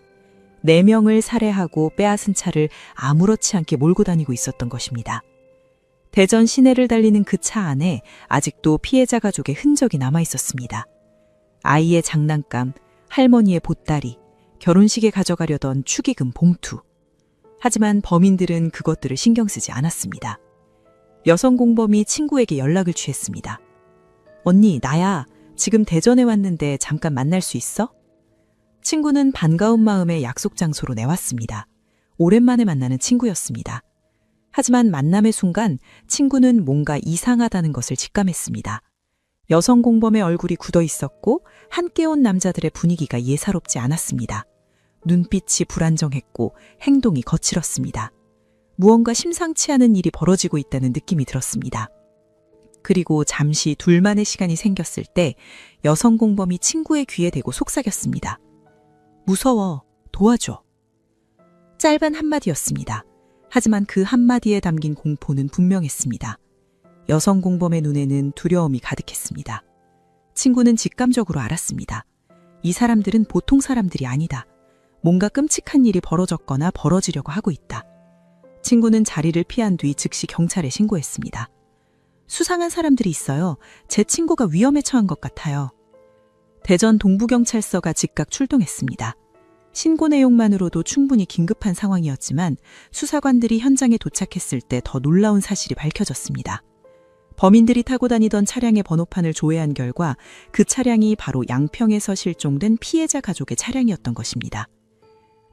4명을 살해하고 빼앗은 차를 아무렇지 않게 몰고 다니고 있었던 것입니다. 대전 시내를 달리는 그 차 안에 아직도 피해자 가족의 흔적이 남아 있었습니다. 아이의 장난감, 할머니의 보따리, 결혼식에 가져가려던 축의금 봉투. 하지만 범인들은 그것들을 신경 쓰지 않았습니다. 여성 공범이 친구에게 연락을 취했습니다. 언니, 나야. 지금 대전에 왔는데 잠깐 만날 수 있어? 친구는 반가운 마음에 약속 장소로 내왔습니다. 오랜만에 만나는 친구였습니다. 하지만 만남의 순간 친구는 뭔가 이상하다는 것을 직감했습니다. 여성 공범의 얼굴이 굳어 있었고 함께 온 남자들의 분위기가 예사롭지 않았습니다. 눈빛이 불안정했고 행동이 거칠었습니다. 무언가 심상치 않은 일이 벌어지고 있다는 느낌이 들었습니다. 그리고 잠시 둘만의 시간이 생겼을 때 여성 공범이 친구의 귀에 대고 속삭였습니다. 무서워, 도와줘. 짧은 한마디였습니다. 하지만 그 한마디에 담긴 공포는 분명했습니다. 여성 공범의 눈에는 두려움이 가득했습니다. 친구는 직감적으로 알았습니다. 이 사람들은 보통 사람들이 아니다. 뭔가 끔찍한 일이 벌어졌거나 벌어지려고 하고 있다. 친구는 자리를 피한 뒤 즉시 경찰에 신고했습니다. 수상한 사람들이 있어요. 제 친구가 위험에 처한 것 같아요. 대전 동부경찰서가 즉각 출동했습니다. 신고 내용만으로도 충분히 긴급한 상황이었지만 수사관들이 현장에 도착했을 때 더 놀라운 사실이 밝혀졌습니다. 범인들이 타고 다니던 차량의 번호판을 조회한 결과 그 차량이 바로 양평에서 실종된 피해자 가족의 차량이었던 것입니다.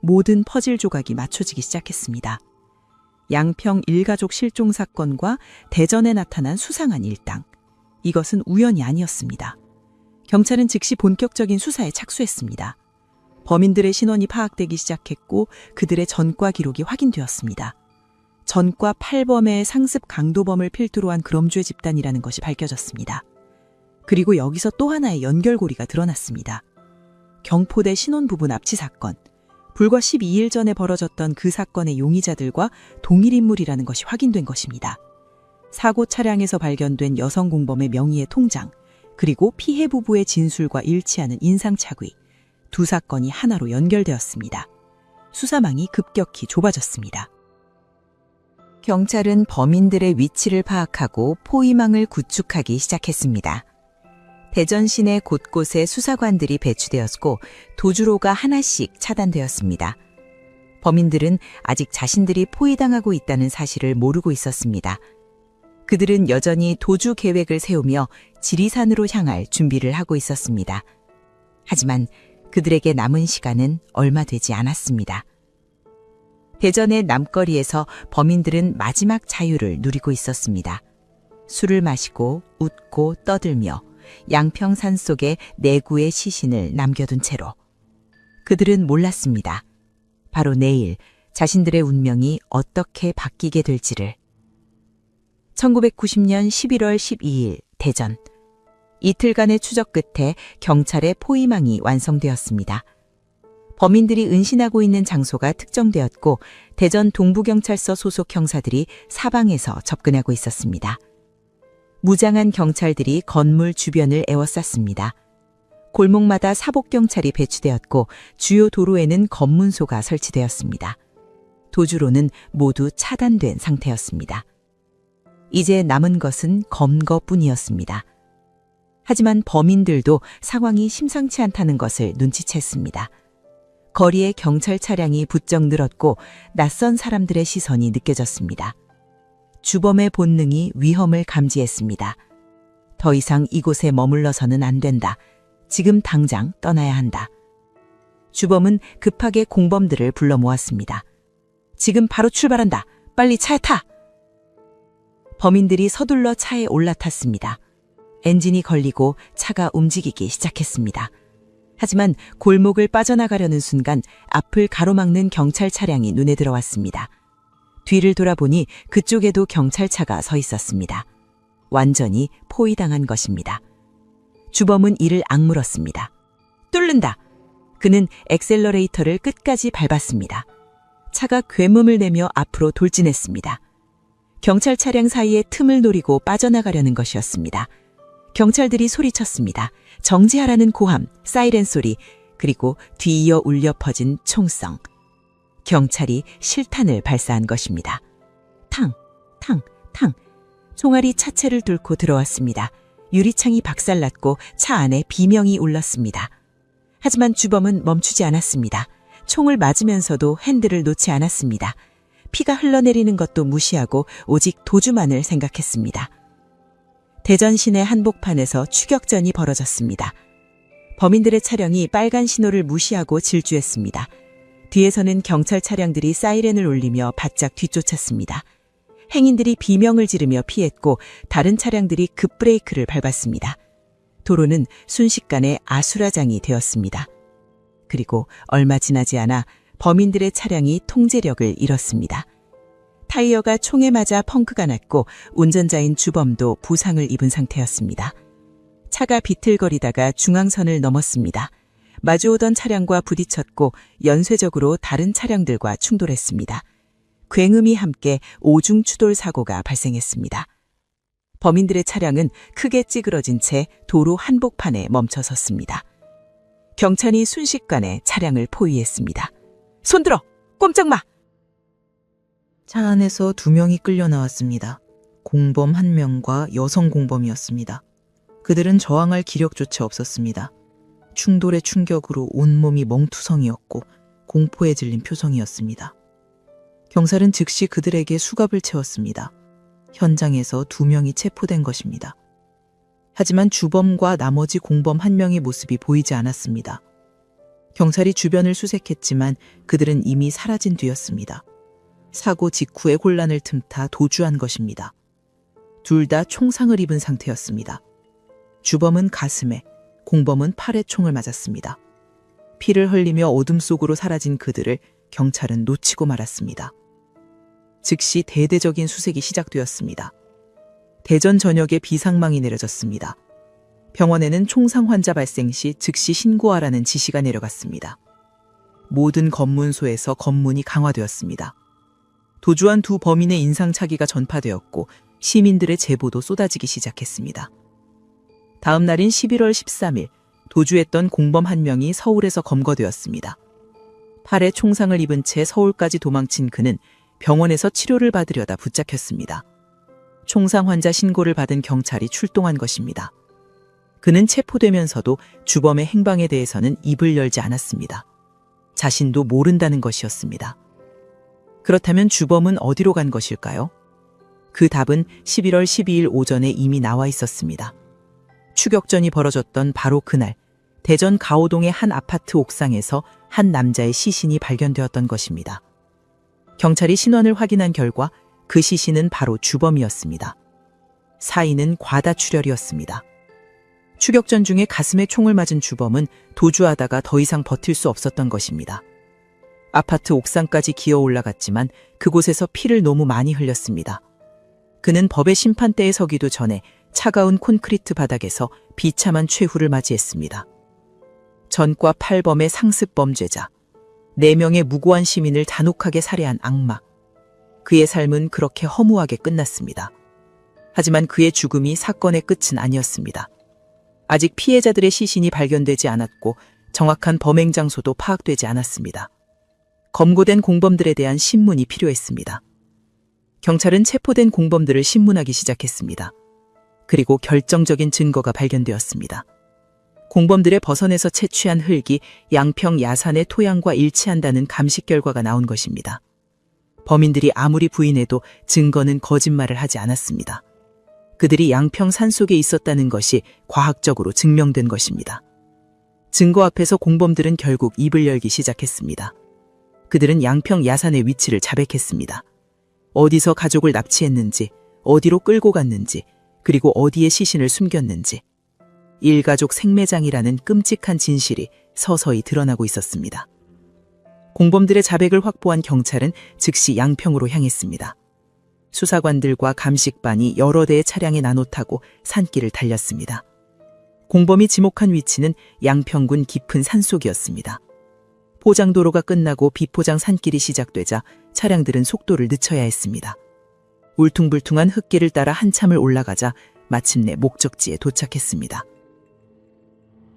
모든 퍼즐 조각이 맞춰지기 시작했습니다. 양평 일가족 실종 사건과 대전에 나타난 수상한 일당. 이것은 우연이 아니었습니다. 경찰은 즉시 본격적인 수사에 착수했습니다. 범인들의 신원이 파악되기 시작했고 그들의 전과 기록이 확인되었습니다. 전과 8범의 상습 강도범을 필두로 한 그럼죄 집단이라는 것이 밝혀졌습니다. 그리고 여기서 또 하나의 연결고리가 드러났습니다. 경포대 신혼부부 납치 사건. 불과 12일 전에 벌어졌던 그 사건의 용의자들과 동일 인물이라는 것이 확인된 것입니다. 사고 차량에서 발견된 여성 공범의 명의의 통장, 그리고 피해 부부의 진술과 일치하는 인상착의, 두 사건이 하나로 연결되었습니다. 수사망이 급격히 좁아졌습니다. 경찰은 범인들의 위치를 파악하고 포위망을 구축하기 시작했습니다. 대전 시내 곳곳에 수사관들이 배치되었고 도주로가 하나씩 차단되었습니다. 범인들은 아직 자신들이 포위당하고 있다는 사실을 모르고 있었습니다. 그들은 여전히 도주 계획을 세우며 지리산으로 향할 준비를 하고 있었습니다. 하지만 그들에게 남은 시간은 얼마 되지 않았습니다. 대전의 남거리에서 범인들은 마지막 자유를 누리고 있었습니다. 술을 마시고 웃고 떠들며 양평산 속에 내구의 시신을 남겨둔 채로. 그들은 몰랐습니다. 바로 내일 자신들의 운명이 어떻게 바뀌게 될지를. 1990년 11월 12일 대전. 이틀간의 추적 끝에 경찰의 포위망이 완성되었습니다. 범인들이 은신하고 있는 장소가 특정되었고 대전 동부경찰서 소속 형사들이 사방에서 접근하고 있었습니다. 무장한 경찰들이 건물 주변을 에워쌌습니다. 골목마다 사복경찰이 배치되었고 주요 도로에는 검문소가 설치되었습니다. 도주로는 모두 차단된 상태였습니다. 이제 남은 것은 검거뿐이었습니다. 하지만 범인들도 상황이 심상치 않다는 것을 눈치챘습니다. 거리에 경찰 차량이 부쩍 늘었고 낯선 사람들의 시선이 느껴졌습니다. 주범의 본능이 위험을 감지했습니다. 더 이상 이곳에 머물러서는 안 된다. 지금 당장 떠나야 한다. 주범은 급하게 공범들을 불러 모았습니다. 지금 바로 출발한다. 빨리 차에 타! 범인들이 서둘러 차에 올라탔습니다. 엔진이 걸리고 차가 움직이기 시작했습니다. 하지만 골목을 빠져나가려는 순간 앞을 가로막는 경찰 차량이 눈에 들어왔습니다. 뒤를 돌아보니 그쪽에도 경찰차가 서 있었습니다. 완전히 포위당한 것입니다. 주범은 이를 악물었습니다. 뚫는다! 그는 엑셀러레이터를 끝까지 밟았습니다. 차가 괴문을 내며 앞으로 돌진했습니다. 경찰 차량 사이에 틈을 노리고 빠져나가려는 것이었습니다. 경찰들이 소리쳤습니다. 정지하라는 고함, 사이렌 소리, 그리고 뒤이어 울려 퍼진 총성. 경찰이 실탄을 발사한 것입니다. 탕, 탕, 탕. 총알이 차체를 뚫고 들어왔습니다. 유리창이 박살났고 차 안에 비명이 울렸습니다. 하지만 주범은 멈추지 않았습니다. 총을 맞으면서도 핸들을 놓지 않았습니다. 피가 흘러내리는 것도 무시하고 오직 도주만을 생각했습니다. 대전 시내 한복판에서 추격전이 벌어졌습니다. 범인들의 차량이 빨간 신호를 무시하고 질주했습니다. 뒤에서는 경찰 차량들이 사이렌을 울리며 바짝 뒤쫓았습니다. 행인들이 비명을 지르며 피했고 다른 차량들이 급브레이크를 밟았습니다. 도로는 순식간에 아수라장이 되었습니다. 그리고 얼마 지나지 않아 범인들의 차량이 통제력을 잃었습니다. 타이어가 총에 맞아 펑크가 났고 운전자인 주범도 부상을 입은 상태였습니다. 차가 비틀거리다가 중앙선을 넘었습니다. 마주오던 차량과 부딪혔고 연쇄적으로 다른 차량들과 충돌했습니다. 굉음이 함께 오중 추돌 사고가 발생했습니다. 범인들의 차량은 크게 찌그러진 채 도로 한복판에 멈춰 섰습니다. 경찰이 순식간에 차량을 포위했습니다. 손들어! 꼼짝 마! 차 안에서 2명이 끌려 나왔습니다. 공범 1명과 여성 공범이었습니다. 그들은 저항할 기력조차 없었습니다. 충돌의 충격으로 온몸이 멍투성이었고 공포에 질린 표정이었습니다. 경찰은 즉시 그들에게 수갑을 채웠습니다. 현장에서 2명이 체포된 것입니다. 하지만 주범과 나머지 공범 1명의 모습이 보이지 않았습니다. 경찰이 주변을 수색했지만 그들은 이미 사라진 뒤였습니다. 사고 직후에 혼란을 틈타 도주한 것입니다. 둘 다 총상을 입은 상태였습니다. 주범은 가슴에, 공범은 팔에 총을 맞았습니다. 피를 흘리며 어둠 속으로 사라진 그들을 경찰은 놓치고 말았습니다. 즉시 대대적인 수색이 시작되었습니다. 대전 전역에 비상망이 내려졌습니다. 병원에는 총상 환자 발생 시 즉시 신고하라는 지시가 내려갔습니다. 모든 검문소에서 검문이 강화되었습니다. 도주한 두 범인의 인상착의가 전파되었고 시민들의 제보도 쏟아지기 시작했습니다. 다음 날인 11월 13일, 도주했던 공범 한 명이 서울에서 검거되었습니다. 팔에 총상을 입은 채 서울까지 도망친 그는 병원에서 치료를 받으려다 붙잡혔습니다. 총상 환자 신고를 받은 경찰이 출동한 것입니다. 그는 체포되면서도 주범의 행방에 대해서는 입을 열지 않았습니다. 자신도 모른다는 것이었습니다. 그렇다면 주범은 어디로 간 것일까요? 그 답은 11월 12일 오전에 이미 나와 있었습니다. 추격전이 벌어졌던 바로 그날, 대전 가오동의 한 아파트 옥상에서 한 남자의 시신이 발견되었던 것입니다. 경찰이 신원을 확인한 결과 그 시신은 바로 주범이었습니다. 사인은 과다출혈이었습니다. 추격전 중에 가슴에 총을 맞은 주범은 도주하다가 더 이상 버틸 수 없었던 것입니다. 아파트 옥상까지 기어 올라갔지만 그곳에서 피를 너무 많이 흘렸습니다. 그는 법의 심판대에 서기도 전에 차가운 콘크리트 바닥에서 비참한 최후를 맞이했습니다. 전과 8범의 상습 범죄자, 4명의 무고한 시민을 잔혹하게 살해한 악마. 그의 삶은 그렇게 허무하게 끝났습니다. 하지만 그의 죽음이 사건의 끝은 아니었습니다. 아직 피해자들의 시신이 발견되지 않았고 정확한 범행 장소도 파악되지 않았습니다. 검거된 공범들에 대한 신문이 필요했습니다. 경찰은 체포된 공범들을 신문하기 시작했습니다. 그리고 결정적인 증거가 발견되었습니다. 공범들의 버선에서 채취한 흙이 양평 야산의 토양과 일치한다는 감식 결과가 나온 것입니다. 범인들이 아무리 부인해도 증거는 거짓말을 하지 않았습니다. 그들이 양평 산속에 있었다는 것이 과학적으로 증명된 것입니다. 증거 앞에서 공범들은 결국 입을 열기 시작했습니다. 그들은 양평 야산의 위치를 자백했습니다. 어디서 가족을 납치했는지, 어디로 끌고 갔는지, 그리고 어디에 시신을 숨겼는지. 일가족 생매장이라는 끔찍한 진실이 서서히 드러나고 있었습니다. 공범들의 자백을 확보한 경찰은 즉시 양평으로 향했습니다. 수사관들과 감식반이 여러 대의 차량에 나눠 타고 산길을 달렸습니다. 공범이 지목한 위치는 양평군 깊은 산속이었습니다. 포장도로가 끝나고 비포장 산길이 시작되자 차량들은 속도를 늦춰야 했습니다. 울퉁불퉁한 흙길을 따라 한참을 올라가자 마침내 목적지에 도착했습니다.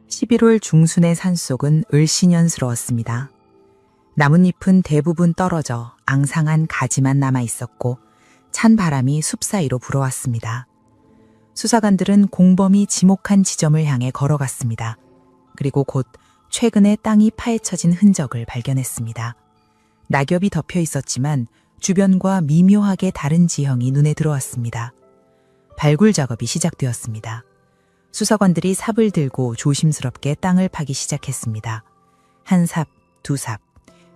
11월 중순의 산속은 을씨년스러웠습니다. 나뭇잎은 대부분 떨어져 앙상한 가지만 남아 있었고 찬 바람이 숲 사이로 불어왔습니다. 수사관들은 공범이 지목한 지점을 향해 걸어갔습니다. 그리고 곧 최근에 땅이 파헤쳐진 흔적을 발견했습니다. 낙엽이 덮여 있었지만 주변과 미묘하게 다른 지형이 눈에 들어왔습니다. 발굴 작업이 시작되었습니다. 수사관들이 삽을 들고 조심스럽게 땅을 파기 시작했습니다. 한 삽, 두 삽.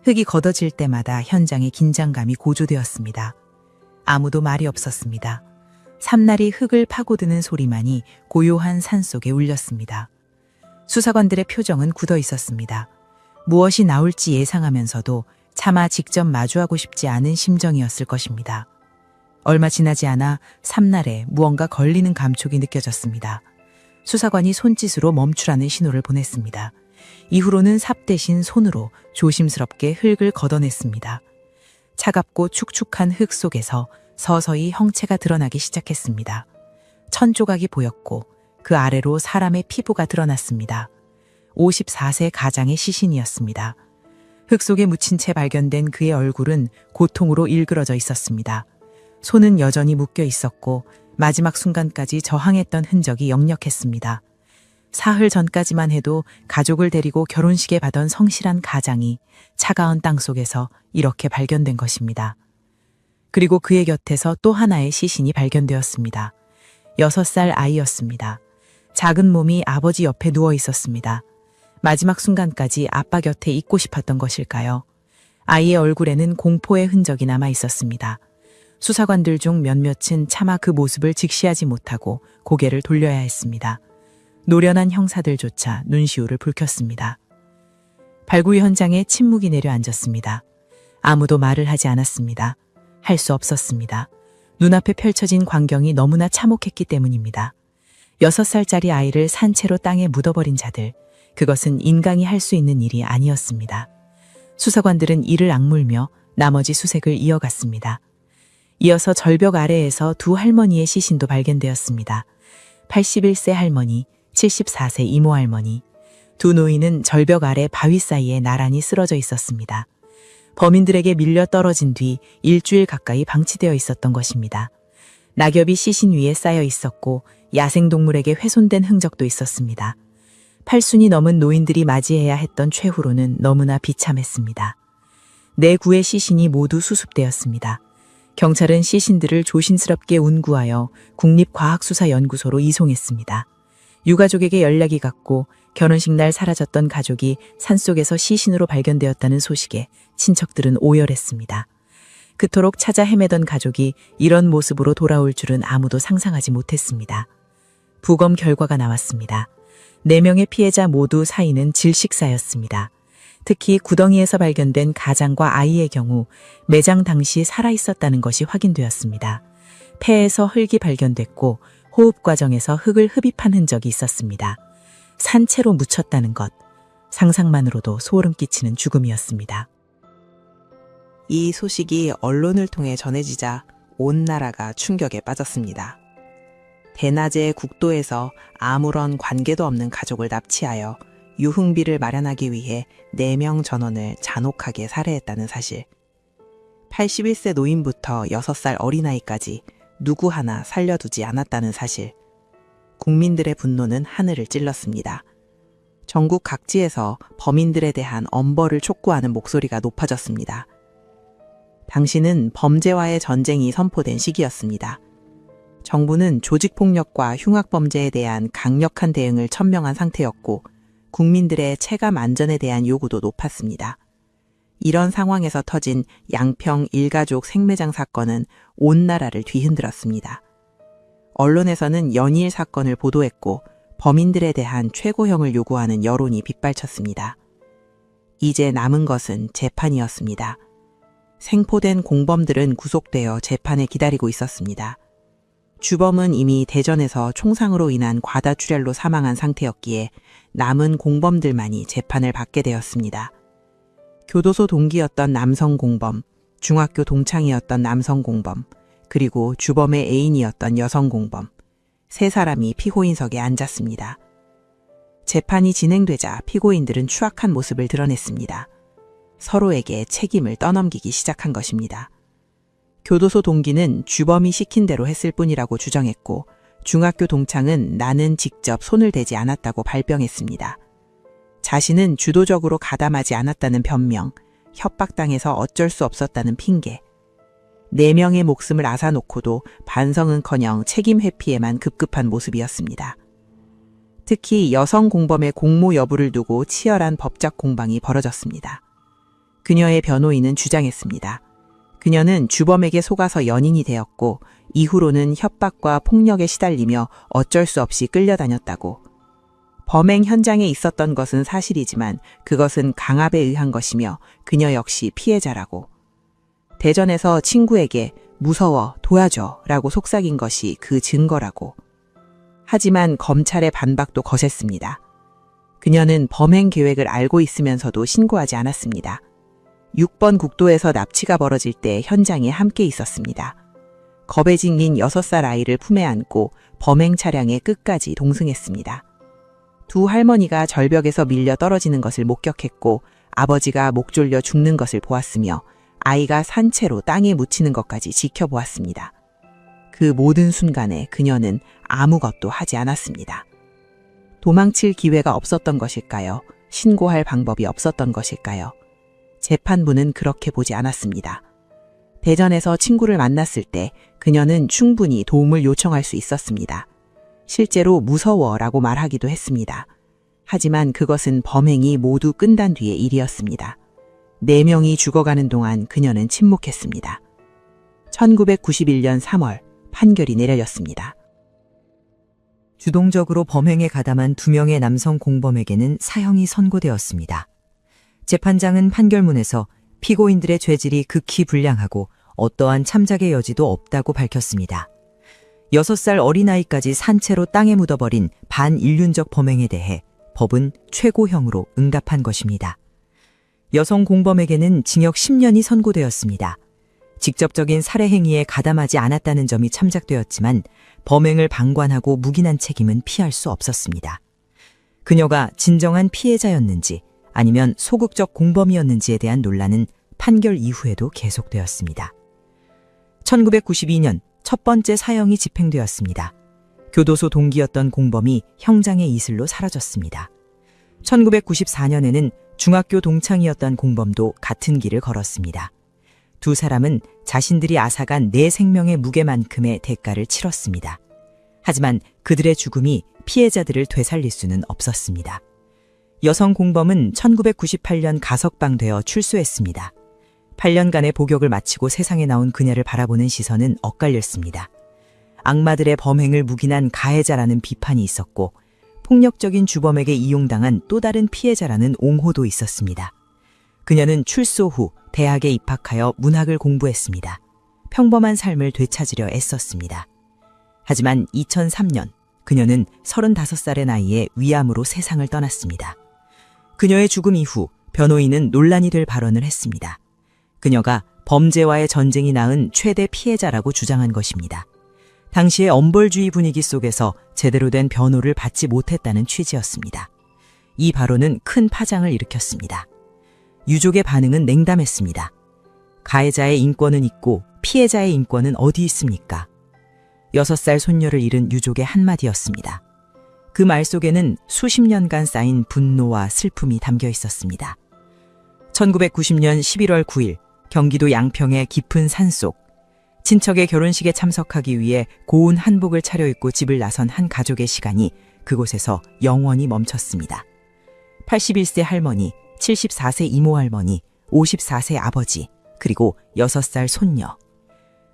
흙이 걷어질 때마다 현장의 긴장감이 고조되었습니다. 아무도 말이 없었습니다. 삼날이 흙을 파고드는 소리만이 고요한 산속에 울렸습니다. 수사관들의 표정은 굳어 있었습니다. 무엇이 나올지 예상하면서도 차마 직접 마주하고 싶지 않은 심정이었을 것입니다. 얼마 지나지 않아 삼날에 무언가 걸리는 감촉이 느껴졌습니다. 수사관이 손짓으로 멈추라는 신호를 보냈습니다. 이후로는 삽 대신 손으로 조심스럽게 흙을 걷어냈습니다. 차갑고 축축한 흙 속에서 서서히 형체가 드러나기 시작했습니다. 천조각이 보였고 그 아래로 사람의 피부가 드러났습니다. 54세 가장의 시신이었습니다. 흙 속에 묻힌 채 발견된 그의 얼굴은 고통으로 일그러져 있었습니다. 손은 여전히 묶여 있었고 마지막 순간까지 저항했던 흔적이 역력했습니다. 사흘 전까지만 해도 가족을 데리고 결혼식에 가던 성실한 가장이 차가운 땅 속에서 이렇게 발견된 것입니다. 그리고 그의 곁에서 또 하나의 시신이 발견되었습니다. 6살 아이였습니다. 작은 몸이 아버지 옆에 누워 있었습니다. 마지막 순간까지 아빠 곁에 있고 싶었던 것일까요? 아이의 얼굴에는 공포의 흔적이 남아 있었습니다. 수사관들 중 몇몇은 차마 그 모습을 직시하지 못하고 고개를 돌려야 했습니다. 노련한 형사들조차 눈시울을 붉혔습니다. 발굴 현장에 침묵이 내려앉았습니다. 아무도 말을 하지 않았습니다. 할 수 없었습니다. 눈앞에 펼쳐진 광경이 너무나 참혹했기 때문입니다. 6살짜리 아이를 산채로 땅에 묻어버린 자들, 그것은 인간이 할 수 있는 일이 아니었습니다. 수사관들은 이를 악물며 나머지 수색을 이어갔습니다. 이어서 절벽 아래에서 두 할머니의 시신도 발견되었습니다. 81세 할머니, 74세 이모 할머니. 두 노인은 절벽 아래 바위 사이에 나란히 쓰러져 있었습니다. 범인들에게 밀려 떨어진 뒤 일주일 가까이 방치되어 있었던 것입니다. 낙엽이 시신 위에 쌓여 있었고 야생동물에게 훼손된 흔적도 있었습니다. 8순이 넘은 노인들이 맞이해야 했던 최후로는 너무나 비참했습니다. 네 구의 시신이 모두 수습되었습니다. 경찰은 시신들을 조심스럽게 운구하여 국립과학수사연구소로 이송했습니다. 유가족에게 연락이 갔고 결혼식 날 사라졌던 가족이 산속에서 시신으로 발견되었다는 소식에 친척들은 오열했습니다. 그토록 찾아 헤매던 가족이 이런 모습으로 돌아올 줄은 아무도 상상하지 못했습니다. 부검 결과가 나왔습니다. 4명의 피해자 모두 사인은 질식사였습니다. 특히 구덩이에서 발견된 가장과 아이의 경우 매장 당시 살아있었다는 것이 확인되었습니다. 폐에서 흙이 발견됐고 호흡 과정에서 흙을 흡입한 흔적이 있었습니다. 산채로 묻혔다는 것, 상상만으로도 소름 끼치는 죽음이었습니다. 이 소식이 언론을 통해 전해지자 온 나라가 충격에 빠졌습니다. 대낮에 국도에서 아무런 관계도 없는 가족을 납치하여 유흥비를 마련하기 위해 4명 전원을 잔혹하게 살해했다는 사실. 81세 노인부터 6살 어린아이까지 누구 하나 살려두지 않았다는 사실. 국민들의 분노는 하늘을 찔렀습니다. 전국 각지에서 범인들에 대한 엄벌을 촉구하는 목소리가 높아졌습니다. 당시는 범죄와의 전쟁이 선포된 시기였습니다. 정부는 조직폭력과 흉악범죄에 대한 강력한 대응을 천명한 상태였고 국민들의 체감 안전에 대한 요구도 높았습니다. 이런 상황에서 터진 양평 일가족 생매장 사건은 온 나라를 뒤흔들었습니다. 언론에서는 연이을 사건을 보도했고 범인들에 대한 최고형을 요구하는 여론이 빗발쳤습니다. 이제 남은 것은 재판이었습니다. 생포된 공범들은 구속되어 재판에 기다리고 있었습니다. 주범은 이미 대전에서 총상으로 인한 과다출혈로 사망한 상태였기에 남은 공범들만이 재판을 받게 되었습니다. 교도소 동기였던 남성 공범, 중학교 동창이었던 남성 공범, 그리고 주범의 애인이었던 여성 공범, 3사람이 피고인석에 앉았습니다. 재판이 진행되자 피고인들은 추악한 모습을 드러냈습니다. 서로에게 책임을 떠넘기기 시작한 것입니다. 교도소 동기는 주범이 시킨 대로 했을 뿐이라고 주장했고 중학교 동창은 나는 직접 손을 대지 않았다고 발병했습니다. 자신은 주도적으로 가담하지 않았다는 변명, 협박당해서 어쩔 수 없었다는 핑계. 4명의 목숨을 앗아놓고도 반성은커녕 책임 회피에만 급급한 모습이었습니다. 특히 여성 공범의 공모 여부를 두고 치열한 법적 공방이 벌어졌습니다. 그녀의 변호인은 주장했습니다. 그녀는 주범에게 속아서 연인이 되었고 이후로는 협박과 폭력에 시달리며 어쩔 수 없이 끌려다녔다고. 범행 현장에 있었던 것은 사실이지만 그것은 강압에 의한 것이며 그녀 역시 피해자라고. 대전에서 친구에게 무서워, 도와줘 라고 속삭인 것이 그 증거라고. 하지만 검찰의 반박도 거셌습니다. 그녀는 범행 계획을 알고 있으면서도 신고하지 않았습니다. 6번 국도에서 납치가 벌어질 때 현장에 함께 있었습니다. 겁에 질린 6살 아이를 품에 안고 범행 차량에 끝까지 동승했습니다. 두 할머니가 절벽에서 밀려 떨어지는 것을 목격했고 아버지가 목 졸려 죽는 것을 보았으며 아이가 산채로 땅에 묻히는 것까지 지켜보았습니다. 그 모든 순간에 그녀는 아무것도 하지 않았습니다. 도망칠 기회가 없었던 것일까요? 신고할 방법이 없었던 것일까요? 재판부는 그렇게 보지 않았습니다. 대전에서 친구를 만났을 때 그녀는 충분히 도움을 요청할 수 있었습니다. 실제로 무서워라고 말하기도 했습니다. 하지만 그것은 범행이 모두 끝난 뒤의 일이었습니다. 4명이 죽어가는 동안 그녀는 침묵했습니다. 1991년 3월 판결이 내려졌습니다. 주동적으로 범행에 가담한 2명의 남성 공범에게는 사형이 선고되었습니다. 재판장은 판결문에서 피고인들의 죄질이 극히 불량하고 어떠한 참작의 여지도 없다고 밝혔습니다. 6살 어린아이까지 산채로 땅에 묻어버린 반인륜적 범행에 대해 법은 최고형으로 응답한 것입니다. 여성 공범에게는 징역 10년이 선고되었습니다. 직접적인 살해 행위에 가담하지 않았다는 점이 참작되었지만 범행을 방관하고 묵인한 책임은 피할 수 없었습니다. 그녀가 진정한 피해자였는지 아니면 소극적 공범이었는지에 대한 논란은 판결 이후에도 계속되었습니다. 1992년 첫 번째 사형이 집행되었습니다. 교도소 동기였던 공범이 형장의 이슬로 사라졌습니다. 1994년에는 중학교 동창이었던 공범도 같은 길을 걸었습니다. 두 사람은 자신들이 앗아간 내 생명의 무게만큼의 대가를 치렀습니다. 하지만 그들의 죽음이 피해자들을 되살릴 수는 없었습니다. 여성 공범은 1998년 가석방되어 출소했습니다. 8년간의 복역을 마치고 세상에 나온 그녀를 바라보는 시선은 엇갈렸습니다. 악마들의 범행을 묵인한 가해자라는 비판이 있었고 폭력적인 주범에게 이용당한 또 다른 피해자라는 옹호도 있었습니다. 그녀는 출소 후 대학에 입학하여 문학을 공부했습니다. 평범한 삶을 되찾으려 애썼습니다. 하지만 2003년 그녀는 35살의 나이에 위암으로 세상을 떠났습니다. 그녀의 죽음 이후 변호인은 논란이 될 발언을 했습니다. 그녀가 범죄와의 전쟁이 낳은 최대 피해자라고 주장한 것입니다. 당시의 엄벌주의 분위기 속에서 제대로 된 변호를 받지 못했다는 취지였습니다. 이 발언은 큰 파장을 일으켰습니다. 유족의 반응은 냉담했습니다. 가해자의 인권은 있고 피해자의 인권은 어디 있습니까? 6살 손녀를 잃은 유족의 한마디였습니다. 그 말 속에는 수십 년간 쌓인 분노와 슬픔이 담겨 있었습니다. 1990년 11월 9일 경기도 양평의 깊은 산속, 친척의 결혼식에 참석하기 위해 고운 한복을 차려입고 집을 나선 한 가족의 시간이 그곳에서 영원히 멈췄습니다. 81세 할머니, 74세 이모 할머니, 54세 아버지, 그리고 6살 손녀.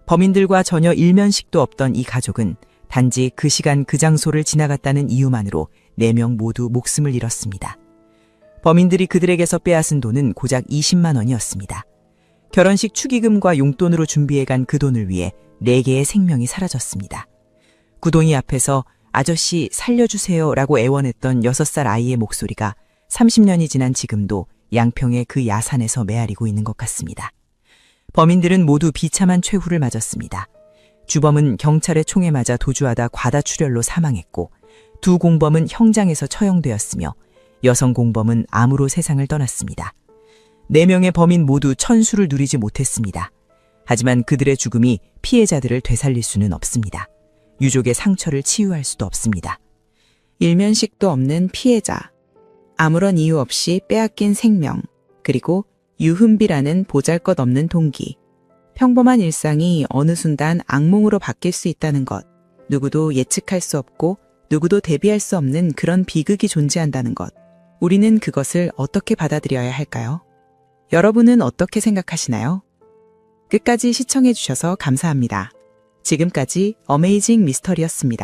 범인들과 전혀 일면식도 없던 이 가족은 단지 그 시간 그 장소를 지나갔다는 이유만으로 4명 모두 목숨을 잃었습니다. 범인들이 그들에게서 빼앗은 돈은 고작 20만 원이었습니다. 결혼식 축의금과 용돈으로 준비해간 그 돈을 위해 4개의 생명이 사라졌습니다. 구덩이 앞에서 아저씨 살려주세요 라고 애원했던 6살 아이의 목소리가 30년이 지난 지금도 양평의 그 야산에서 메아리고 있는 것 같습니다. 범인들은 모두 비참한 최후를 맞았습니다. 주범은 경찰의 총에 맞아 도주하다 과다출혈로 사망했고 두 공범은 형장에서 처형되었으며 여성 공범은 암으로 세상을 떠났습니다. 4명의 범인 모두 천수를 누리지 못했습니다. 하지만 그들의 죽음이 피해자들을 되살릴 수는 없습니다. 유족의 상처를 치유할 수도 없습니다. 일면식도 없는 피해자, 아무런 이유 없이 빼앗긴 생명, 그리고 유흥비라는 보잘것없는 동기. 평범한 일상이 어느 순간 악몽으로 바뀔 수 있다는 것, 누구도 예측할 수 없고 누구도 대비할 수 없는 그런 비극이 존재한다는 것, 우리는 그것을 어떻게 받아들여야 할까요? 여러분은 어떻게 생각하시나요? 끝까지 시청해주셔서 감사합니다. 지금까지 어메이징 미스터리였습니다.